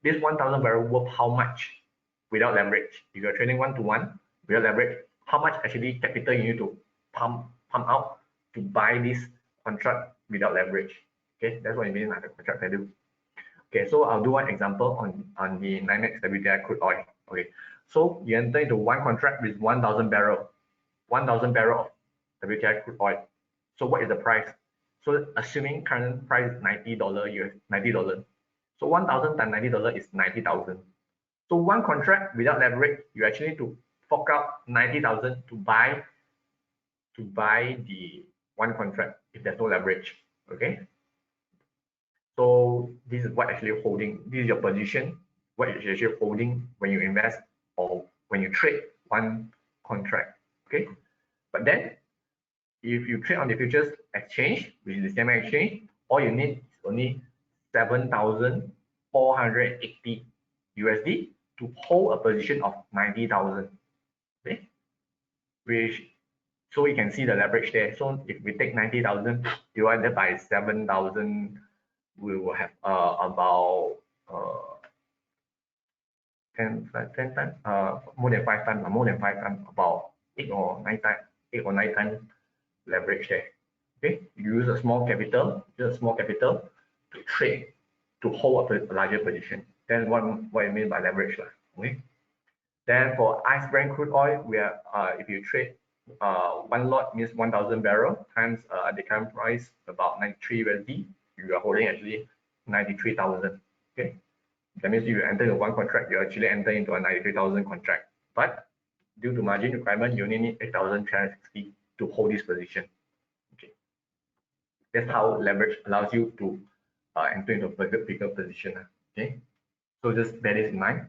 this 1,000 barrel worth how much without leverage? If you're trading 1-to-1 without leverage, how much actually capital you need to pump out to buy this contract without leverage? Okay, that's what it means by the contract value. Okay, so I'll do one example on the NYMEX WTI crude oil. Okay, so you enter into one contract with 1,000 barrel of WTI crude oil. So what is the price? So assuming current price is $90. So 1,000 times $90 is 90,000. So one contract without leverage, you actually need to fork out 90,000 to buy the one contract if there's no leverage. Okay. So this is what actually holding. This is your position. What is actually holding when you invest or when you trade one contract. Okay. But then, if you trade on the futures exchange, which is the same exchange, all you need is only 7,480 USD to hold a position of 90,000. Okay, so you can see the leverage there. So if we take 90,000 divided by 7,000, we will have about 10 times, more than 5 times, about 8 or 9 times leverage there. Okay, you use a small capital, to trade, to hold a larger position. That's what I mean by leverage. Okay. Then for ice Brent crude oil, we are if you trade one lot means 1,000 barrel times the current price about 93 USD, you are holding actually 93,000. Okay, that means if you enter into one contract, you actually enter into a 93,000 contract. But due to margin requirement, you only need 8,360 to hold this position. Okay, that's how leverage allows you to enter into a bigger position. Okay, so just bear this in mind.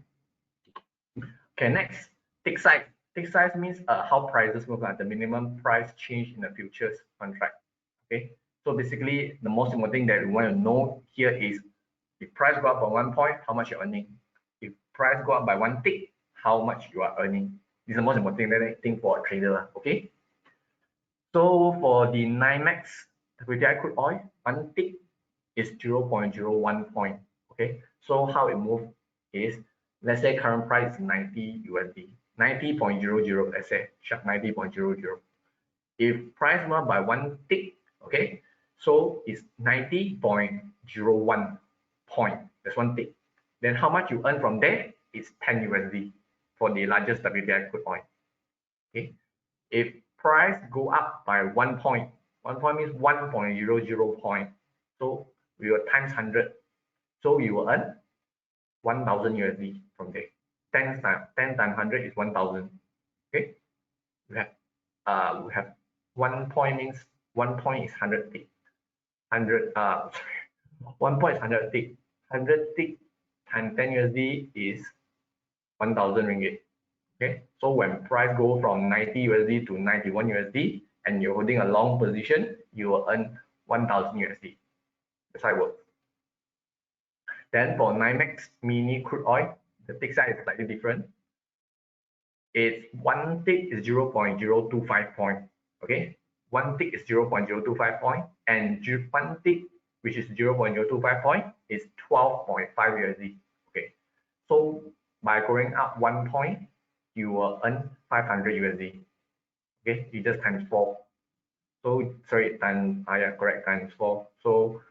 Okay, next, tick size. Tick size means how prices move, the minimum price change in the futures contract. Okay, so basically the most important thing that we want to know here is if price go up by 1 point, how much you're earning. If price go up by 1 tick, how much you are earning. This is the most important thing for a trader. Okay, so for the NYMEX WTI crude oil, 1 tick is 0.01 point. Okay, so how it moves is, let's say current price is 90 USD, 90.00, let's say sharp 90.00. If price move by 1 tick, okay, so it's 90.01 point. That's 1 tick. Then how much you earn from there is 10 USD for the largest WTI crude oil. Okay, if price go up by 1 point, 1 point means 1.00 point. So we will times 100. So you will earn 1,000 USD from there. 10 times 100 is 1,000. Okay, we have 1 point means 1 point is 100 tick. 100 1 point is 100 tick. 100 tick times 10 USD is 1,000 ringgit. Okay, so when price go from 90 USD to 91 USD and you're holding a long position, you will earn 1,000 USD. That's how it works. Then for NYMEX mini crude oil, the tick size is slightly different. It's 1 tick is 0.025 point. Okay, 1 tick is 0.025 point, and 1 tick, which is 0.025 point, is 12.5 USD. Okay, so by going up 1 point, you will earn 500 USD. Okay, you just times 4. So sorry, times correct, times 4. So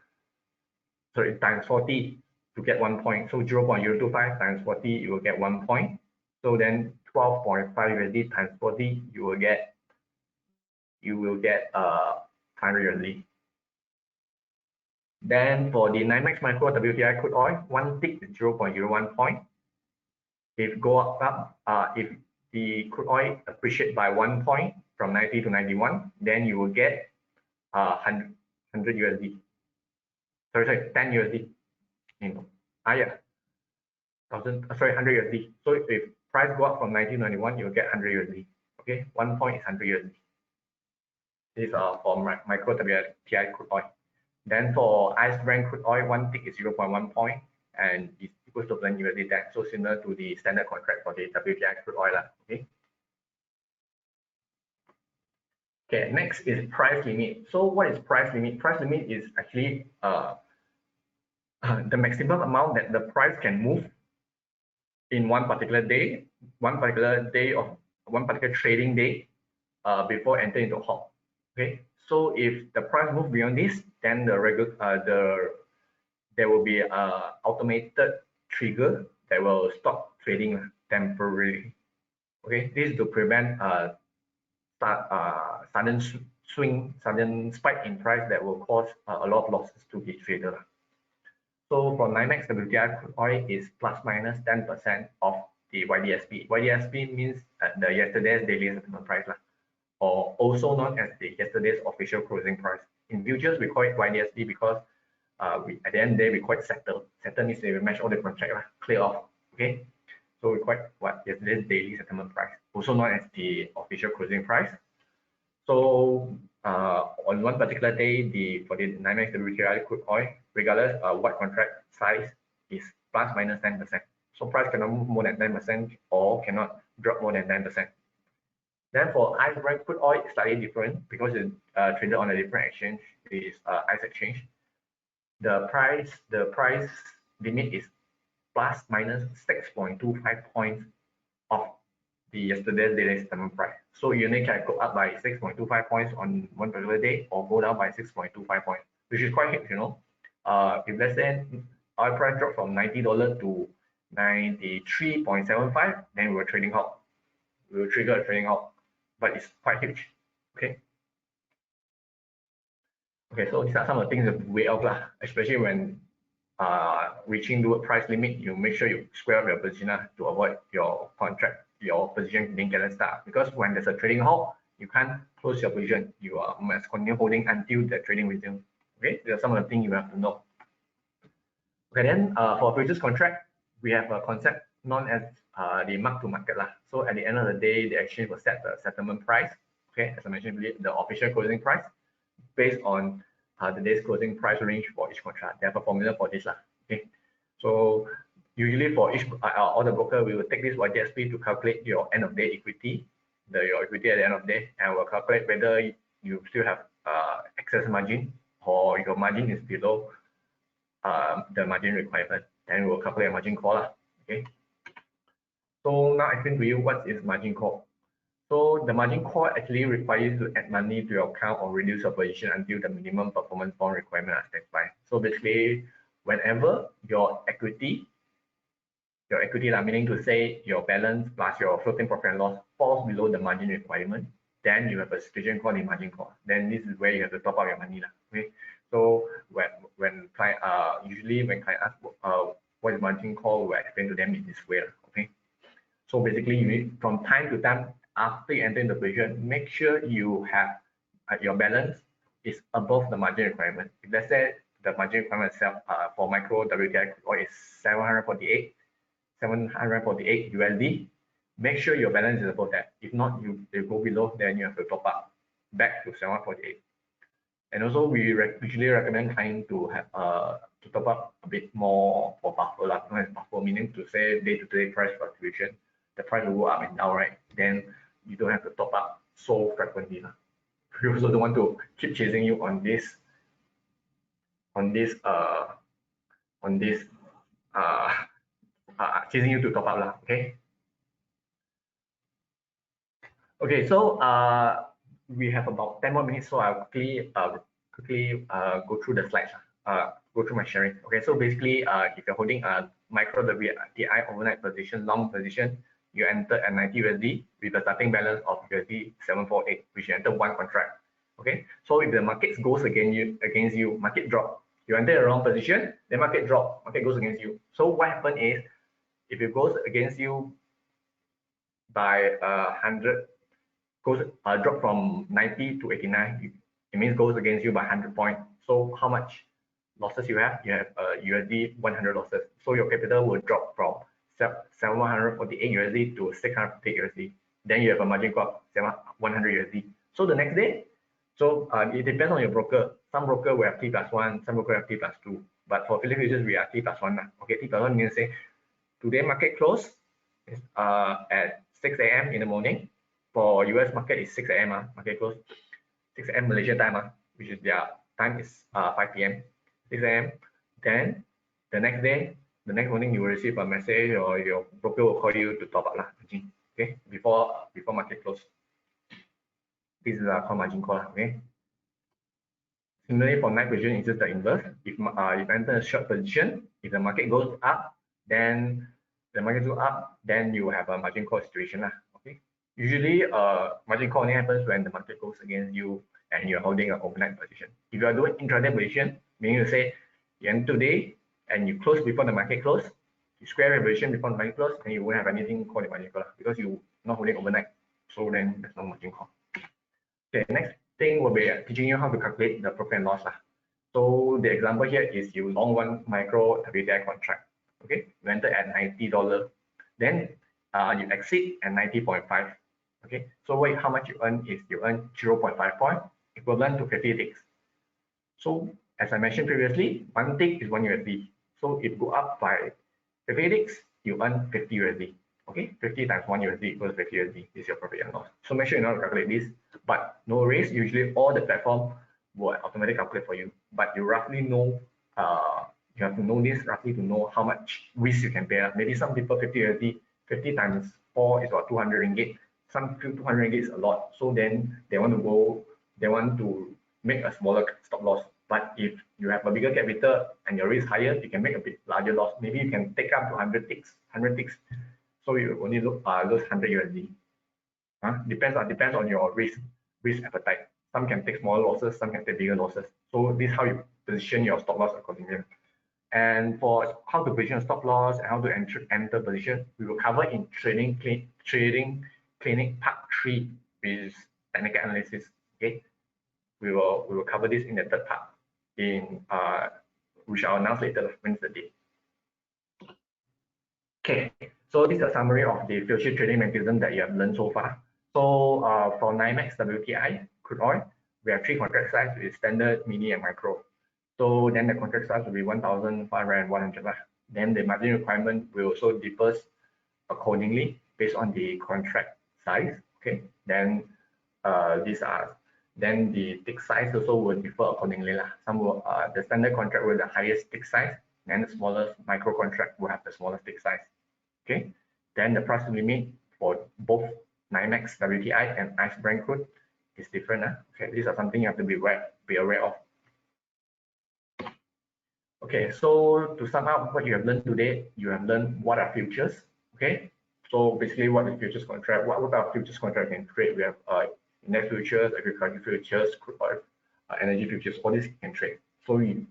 sorry, times 40 to get 1 point. So 0.025 times 40, you will get 1 point. So then 12.5 USD times 40, you will get 500 USD. Then for the NYMEX micro WTI crude oil, 1 tick is 0.01 point. If go up, if the crude oil appreciate by 1 point from 90 to 91, then you will get 100 USD. Sorry, 10 USD. Yeah, 100 USD. So if price go up from 90 to 91, you will get 100 USD. Okay, 1 point is 100 USD. This is for micro WTI crude oil. Then for ICE Brent crude oil, 1 tick is 0.1 point, and it's equals to Brent USD tax. So similar to the standard contract for the WTI crude oil. Okay. Okay, next is price limit. So what is price limit? Price limit is actually the maximum amount that the price can move in one particular day of one particular trading day before entering into halt. Okay, so if the price moves beyond this, then there will be an automated trigger that will stop trading temporarily. Okay, this is to prevent sudden swing, sudden spike in price that will cause a lot of losses to the trader. So for NYMEX WTI crude oil is plus minus 10% of the YDSP. YDSP means the yesterday's daily settlement price, or also known as the yesterday's official closing price. In futures, we call it YDSP because at the end of the day, we call it settle. Settle means we match all the contract, clear off. Okay, so we call it what yesterday's daily settlement price, also known as the official closing price. So on one particular day, for the NYMEX WTI crude oil, regardless what contract size, is plus minus 10%. So price cannot move more than 10% or cannot drop more than 10%. Then for ICE Brent crude oil, it's slightly different because it's traded on a different exchange. It is ICE exchange. The price limit is plus minus 6.25 points of the yesterday's daily settlement price. So you only can go up by 6.25 points on one particular day, or go down by 6.25 points, which is quite huge, if let's say oil price dropped from $90 to 93.75, then we're trading halt. We will trigger a trading halt, but it's quite huge. Okay. Okay, so these are some of the things that weigh off, especially when reaching the price limit. You make sure you square up your position to avoid your position being get stuck. Because when there's a trading halt, you can't close your position. You must continue holding until the trading resumes. Okay, there are some of the things you have to know. Okay, then for futures contract, we have a concept known as the mark to market. So at the end of the day, the exchange will set the settlement price. Okay, as I mentioned, the official closing price based on the day's closing price range for each contract. They have a formula for this. Okay, so usually for each all the broker, we will take this YDSP to calculate your end of day equity, your equity at the end of the day, and we'll calculate whether you still have excess margin or your margin is below the margin requirement. Then we'll calculate a margin call. Okay. So now I explain to you what is margin call. So the margin call actually requires you to add money to your account or reduce your position until the minimum performance bond requirement are satisfied. So basically, whenever your equity, meaning to say your balance plus your floating profit and loss falls below the margin requirement, then you have a situation called the margin call. Then this is where you have to top up your money. Okay. So when client usually when client ask what is margin call, we'll explain to them in this way. Okay. So basically, you need from time to time after you enter in the position, make sure you have your balance is above the margin requirement. If let's say the margin requirement itself for micro WTI is 748 USD, make sure your balance is above that. If not, you go below, then you have to top up back to 748. And also, we usually recommend clients to have to top up a bit more for buffer, like buffer, meaning to say day-to-day price fluctuation. The price will go up and down, right? Then you don't have to top up so frequently. We also don't want to keep chasing you on this chasing you to top up, okay? Okay, so we have about 10 more minutes, so I'll quickly go through the slides, go through my sharing. Okay, so basically, if you're holding a micro WTI overnight position, long position, you enter at 90 USD with a starting balance of USD 748, which you enter one contract. Okay, so if the market goes against you, market drop, you enter the wrong position, the market drop, market goes against you. So what happens is, if it goes against you by 100, goes drop from 90 to 89, it means goes against you by 100 points. So how much losses you have? You have USD 100 losses. So your capital will drop from 748 USD to 650 USD. Then you have a margin call 100 USD. So the next day, so it depends on your broker. Some broker will have T+1, some broker have T+2. But for Phillip Futures, we are T+1 now. Okay, T+1 means say today market close is at 6 a.m. in the morning. For US market is 6 a.m. Market close 6 a.m. Malaysia time, which is their time is 5 p.m. 6 a.m. Then the next day, the next morning, you will receive a message or your broker will call you to top up okay, before market close. This is called margin call. Okay. Similarly, for night position, it's just the inverse. If enter a short position, if the market goes up, then you will have a margin call situation. Okay. Usually, margin call only happens when the market goes against you and you're holding an overnight position. If you are doing intraday position, meaning to say you enter today and you close before the market close, you square your position before the market close, and you won't have anything called the margin call because you're not holding overnight. So then there's no margin call. Okay, next thing will be teaching you how to calculate the profit and loss. So the example here is you long one micro WTI contract. Okay, you enter at $90, then you exit at 90.5. Okay, so how much you earn is you earn 0.5 point, equivalent to 50 ticks. So as I mentioned previously, one tick is 1 USD. So if you go up by 50 ticks, you earn 50 USD. Okay, 50 times 1 USD equals 50 USD is your profit and loss. So make sure you know how to calculate this, but no worries. Usually all the platform will automatically calculate for you, but you roughly know, you have to know this roughly to know how much risk you can bear. Maybe some people 50 USD, 50 times 4 is about 200 ringgit. Some feel 200 ringgit is a lot. So then they want to make a smaller stop loss. But if you have a bigger capital and your risk higher, you can make a bit larger loss. Maybe you can take up to 100 ticks. So you only lose 100 USD. Depends on your risk appetite. Some can take smaller losses, some can take bigger losses. So this is how you position your stop loss accordingly. And for how to position a stop loss and how to enter position, we will cover in trading clinic part 3, which is technical analysis. Okay, we will cover this in the third part, which I'll announce later when it's the date. Okay, so this is a summary of the future trading mechanism that you have learned so far. So for NYMEX WTI crude oil, we have 3 contract size with standard, mini, and micro. So then the contract size will be 1,500 and 100. Then the margin requirement will also differ accordingly based on the contract size. Okay, then then the tick size also will differ accordingly. Some will the standard contract will have the highest tick size, and the smallest micro contract will have the smallest tick size. Okay, then the price limit for both NYMEX WTI and ICE Brent crude is different. Okay, these are something you have to be aware of. Okay, so to sum up what you have learned today, you have learned what are futures. Okay, so basically what is futures contract? What are futures contract can trade? We have index futures, agriculture futures, crude oil, energy futures. All this can trade. So you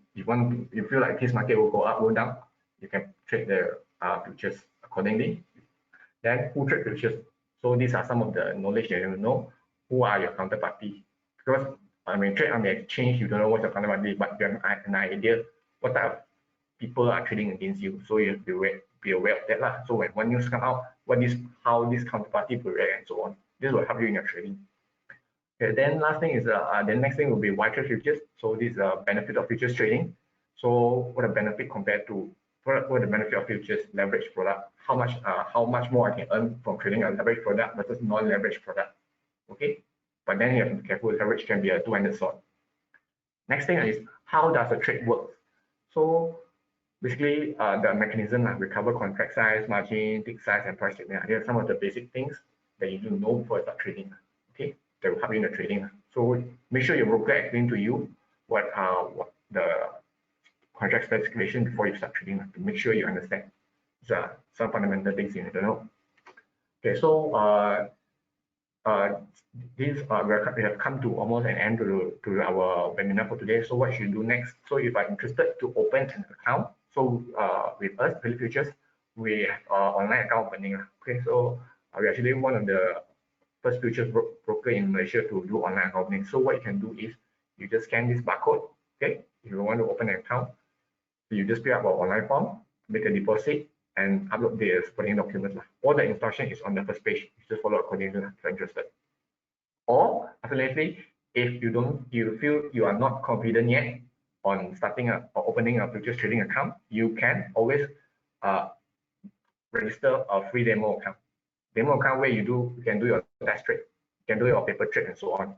feel like this market will go up, go down, You can trade the futures accordingly. Then who trade futures? So these are some of the knowledge that you know. Who are your counterparty? Because when you trade on the exchange, you don't know what's your counterparty, but you have an idea what type of people are trading against you. So you have to be aware of that lah. So when one news come out, how this counterparty will react and so on. This will help you in your trading. Okay, then last thing is the next thing will be why trade futures. So this is a benefit of futures trading. So what a benefit compared to what the benefit of futures leverage product? How much more I can earn from trading a leverage product versus non-leverage product? Okay, but then you have to be careful. Leverage can be a two-handed sword. Next thing is how does the trade work? So basically, the mechanism recover contract size, margin, tick size, and price signal. Here are some of the basic things that you do know before you start trading. Okay, that will help you in the trading. So make sure your broker explain to you what the contract specification before you start trading to make sure you understand. These are some fundamental things you need to know. Okay, so we have come to almost an end to our webinar for today. So what should you do next? So if I'm interested to open an account, so with us, Phillip Futures, we have online account opening. Okay, so we're actually one of the first futures broker in Malaysia to do online account opening. So what you can do is you just scan this barcode. Okay, if you want to open an account, you just fill up our online form, make a deposit, and upload the supporting documents. All the instruction is on the first page. You just follow accordingly if you're interested. Or alternatively, if you feel you are not confident yet on starting or opening a futures trading account, you can always register a free demo account. Demo account where you can do your test trade, you can do your paper trade and so on.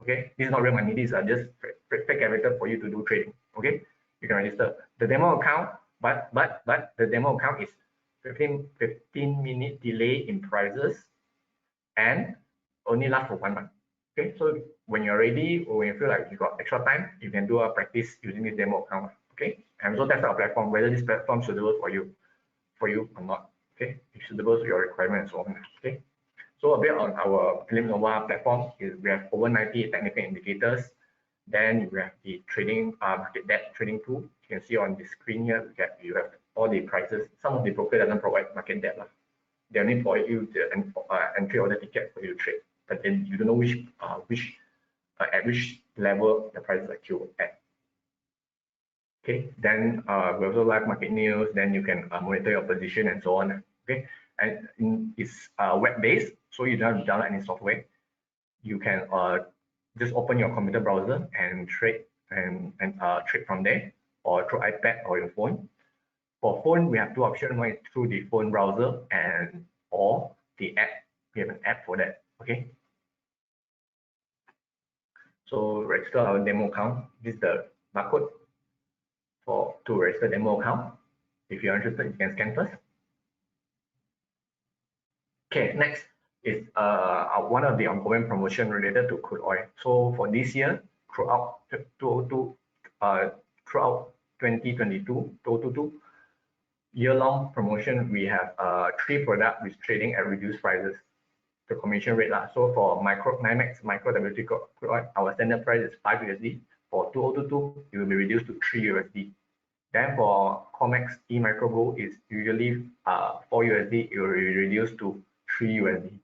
Okay, this is not real money. These are just fake capital for you to do trading. Okay, you can register the demo account, but the demo account is 15-minute delay in prices and only last for 1 month. Okay, so when you're ready or when you feel like you got extra time, you can do a practice using this demo account. Okay, and so test our platform whether this platform is suitable for you or not. Okay, it's suitable to your requirement and so on. Okay, so a bit on our Phillip Nova platform is we have over 90 technical indicators. Then we have the trading market depth trading tool. You can see on the screen here you have all the prices. Some of the broker doesn't provide market depth. They only provide you the entry order ticket for you to trade, but then you don't know at which level the prices are queued at. Okay, then we also live market news. Then you can monitor your position and so on. Okay, and it's web-based, so you don't have to download any software. You can just open your computer browser and trade trade from there, or through iPad or your phone. For phone, we have two options: one is through the phone browser or the app. We have an app for that. Okay. So register our demo account. This is the barcode to register demo account. If you're interested, you can scan first. Okay, next is one of the ongoing promotion related to crude oil. So for this year, throughout 2022 year-long promotion, we have 3 products with trading at reduced prices. The commission rate so for NYMEX Micro WT crude oil, our standard price is 5 USD. For 2022, it will be reduced to 3 USD. Then for COMEX E Micro Gold is usually 4 USD. It will be reduced to 3 USD.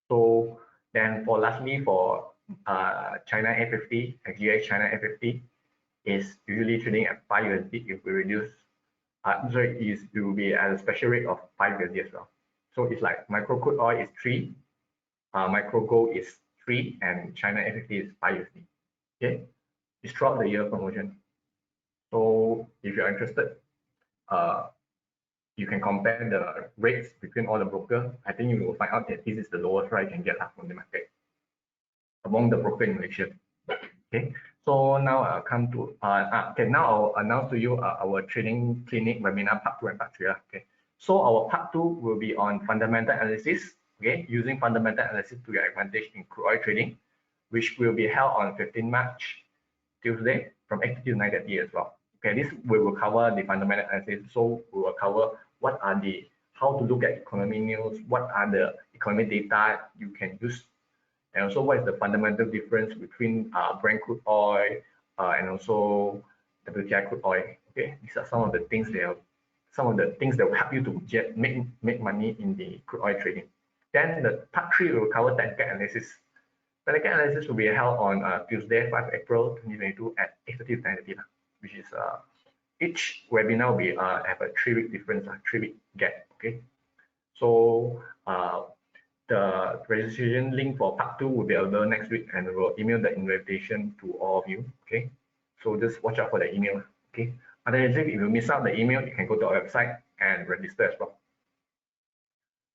So then lastly for China A50, XGX China A50 is usually trading at 5 USD. It will reduce. It will be at a special rate of 5 USD as well. So it's like micro crude oil is 3, micro gold is 3, and China A50 is 5 USD. Okay, it's throughout the year promotion. So if you're interested, you can compare the rates between all the brokers. I think you will find out that this is the lowest rate you can get from the market among the broker in Malaysia. Okay, so now I'll come to now I'll announce to you our trading clinic webinar part 2 and part 3. Okay, so our part 2 will be on fundamental analysis. Okay, using fundamental analysis to your advantage in crude oil trading, which will be held on 15 March, Tuesday, from 8 to 9:30 as well. Okay, this we will cover the fundamental analysis. So we will cover how to look at economy news, what are the economic data you can use, and also what is the fundamental difference between Brent crude oil and also WTI crude oil. Okay, these are some of the things that some of the things that will help you to make money in the crude oil trading. Then the part 3 will cover technical analysis. Technical analysis will be held on Tuesday, 5 April 2022 at 8:30 to 9:30, which is each webinar will be have a 3-week difference, 3-week gap. Okay, so the registration link for part 2 will be available next week, and we will email the invitation to all of you. Okay, so just watch out for the email. Okay, otherwise, if you miss out the email, you can go to our website and register as well.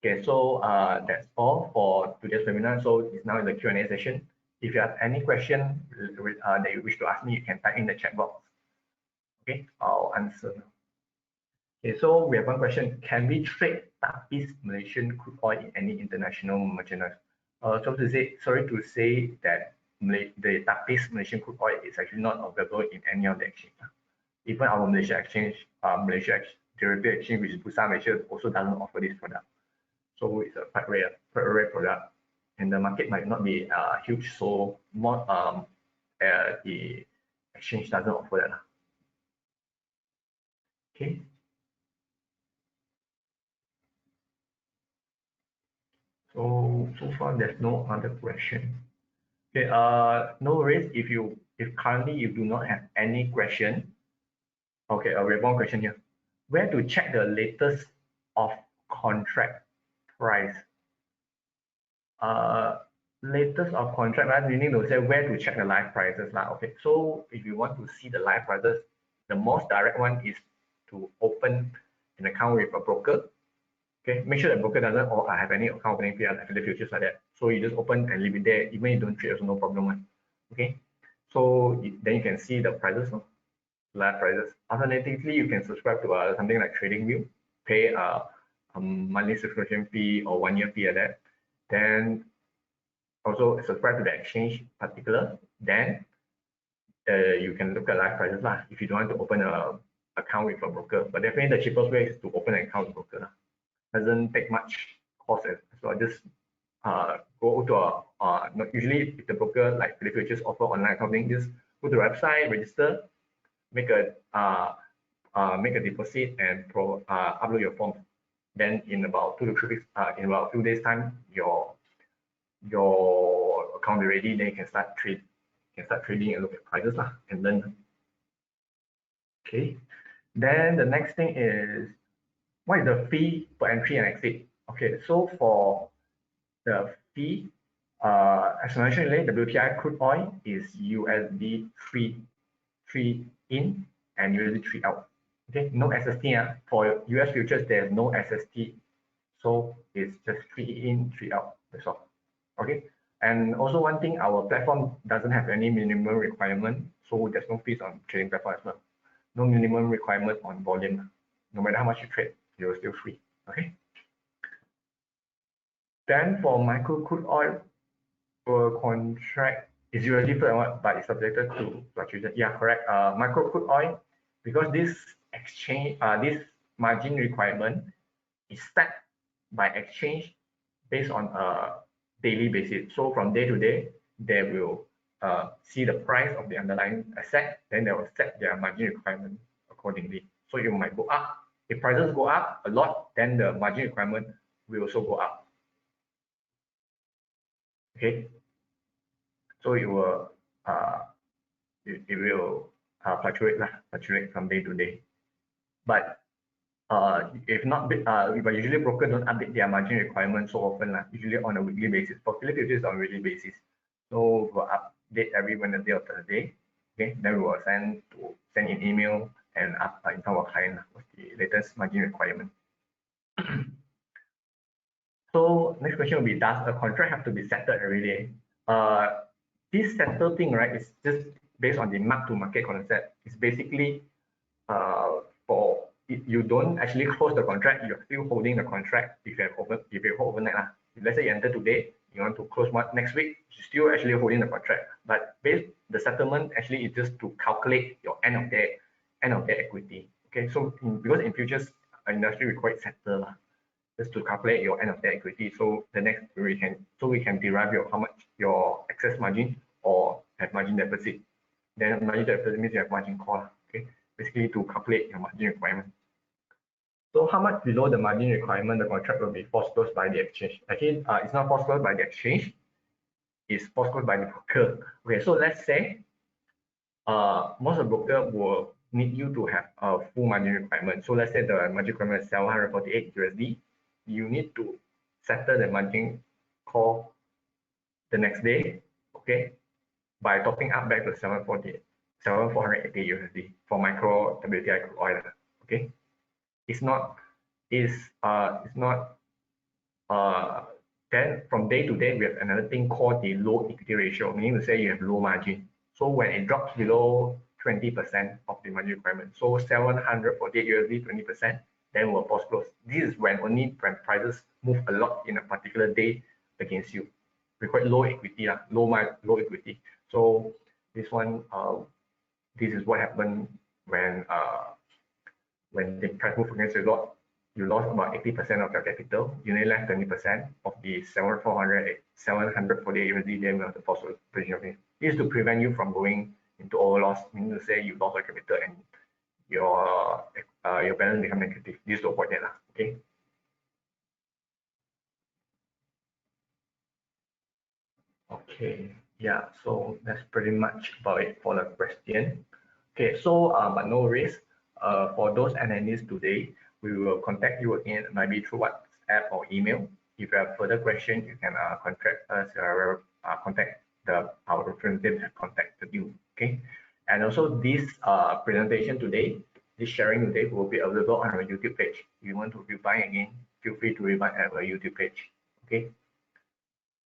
Okay, so that's all for today's webinar. So it's now in the Q&A session. If you have any question that you wish to ask me, you can type in the chat box. Okay, I'll answer now. Okay, so we have one question. Can we trade Tapis Malaysian crude oil in any international merchandise? Sorry to say that the Tapis Malaysian crude oil is actually not available in any of the exchange. Even our Malaysia exchange, Malaysia Derivative Exchange, which is Busan, Malaysia, also doesn't offer this product. So it's a quite rare product, and the market might not be huge. So more the exchange doesn't offer that. Okay. So far there's no other question. Okay. No worries if currently you do not have any question. Okay. We have one question here. Where to check the latest of contract price? Latest of contract, right? Meaning to say where to check the live prices. Okay, so if you want to see the live prices, the most direct one is to open an account with a broker. Okay, make sure the broker doesn't have any account opening fee like Phillip Futures like that. So you just open and leave it there. Even if you don't trade, also no problem. Okay, so then you can see the prices, live prices. Alternatively, you can subscribe to something like TradingView, pay a monthly subscription fee or 1-year fee like that. Then also subscribe to the exchange particular. Then you can look at live prices if you don't want to open an account with a broker. But definitely the cheapest way is to open an account with a broker. Doesn't take much cost, so just go to usually if the broker like Phillip Futures offer online accounting, just go to the website, register, make a deposit, and upload your form. Then in about 2 to 3 weeks, in about 2 days time, your account will be ready. Then you can start trading and look at prices and learn. Okay. Then the next thing is, what is the fee per entry and exit? Okay, so for the fee, as mentioned earlier, WTI crude oil is USD 3 in and USD 3 out. Okay, no SST. For US futures, there's no SST, so it's just 3 in, 3 out. That's all. Okay, and also one thing, our platform doesn't have any minimum requirement, so there's no fees on trading platform as well. No minimum requirement on volume. No matter how much you trade, you're still free. Okay. Then for micro crude oil per contract is usually but it's subjected to fluctuation. Yeah, correct. Micro crude oil, because this exchange, this margin requirement is set by exchange based on a daily basis. So from day to day, they will see the price of the underlying asset, then they will set their margin requirement accordingly. So you might go up. If prices go up a lot, then the margin requirement will also go up. Okay, so it will fluctuate from day to day. But if not, but usually brokers don't update their margin requirements so often, usually on a weekly basis. For Phillip Futures, on a weekly basis. So we'll update every Wednesday or Thursday. Okay, then we will send in email and inform our client what's the latest margin requirement. So next question will be, does a contract have to be settled every day? This settle thing, right, is just based on the mark-to-market concept. It's basically for you don't actually close the contract, you're still holding the contract if you hold overnight. If let's say you enter today, you want to close next week, you're still actually holding the contract. But the settlement actually is just to calculate your end of day equity. Okay, so because in futures industry we call it settle, just to calculate your end of day equity. So the next we can derive how much your excess margin or have margin deficit. Then margin deficit means you have margin call. Okay, basically to calculate your margin requirement. So how much below the margin requirement the contract will be forced closed by the exchange? Actually, it's not forced closed by the exchange. It's forced closed by the broker. Okay, so let's say most of the broker will need you to have a full margin requirement. So let's say the margin requirement is 748 USD. You need to settle the margin call the next day, okay, by topping up back to 780 USD for micro WTI crude oil. Okay, it's not then from day to day we have another thing called the low equity ratio, meaning to say you have low margin. So when it drops below 20% of the margin requirement, so 748 USD 20%, then we'll pause close. This is when only when prices move a lot in a particular day against you. We call it low equity, low equity. So this one, this is what happened when the price move against you a lot. You lost about 80% of your capital. You only left 20% of the 748 USD. Then we have to force position. This is to prevent you from going into over loss, meaning to say you lost your capital and your balance become negative. This is to avoid that. Okay. Okay. Yeah. So that's pretty much about it for the question. Okay. So but no worries. For those analysts today, we will contact you again, maybe through WhatsApp or email. If you have further questions, you can contact us, contact our representative that contacted you. Okay, and also this presentation today, this sharing today will be available on our YouTube page. If you want to rewind again, feel free to rewind at our YouTube page. Okay.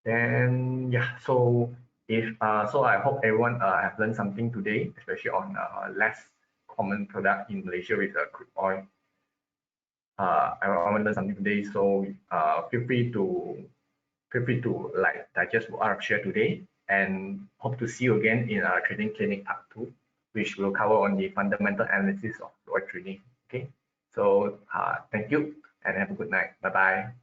Then yeah, so if so, I hope everyone have learned something today, especially on less common product in Malaysia with crude oil. I want to learn something today, so feel free to like digest what I've shared today, and hope to see you again in our trading clinic part 2, which will cover on the fundamental analysis of oil trading. Okay, so thank you and have a good night. Bye bye.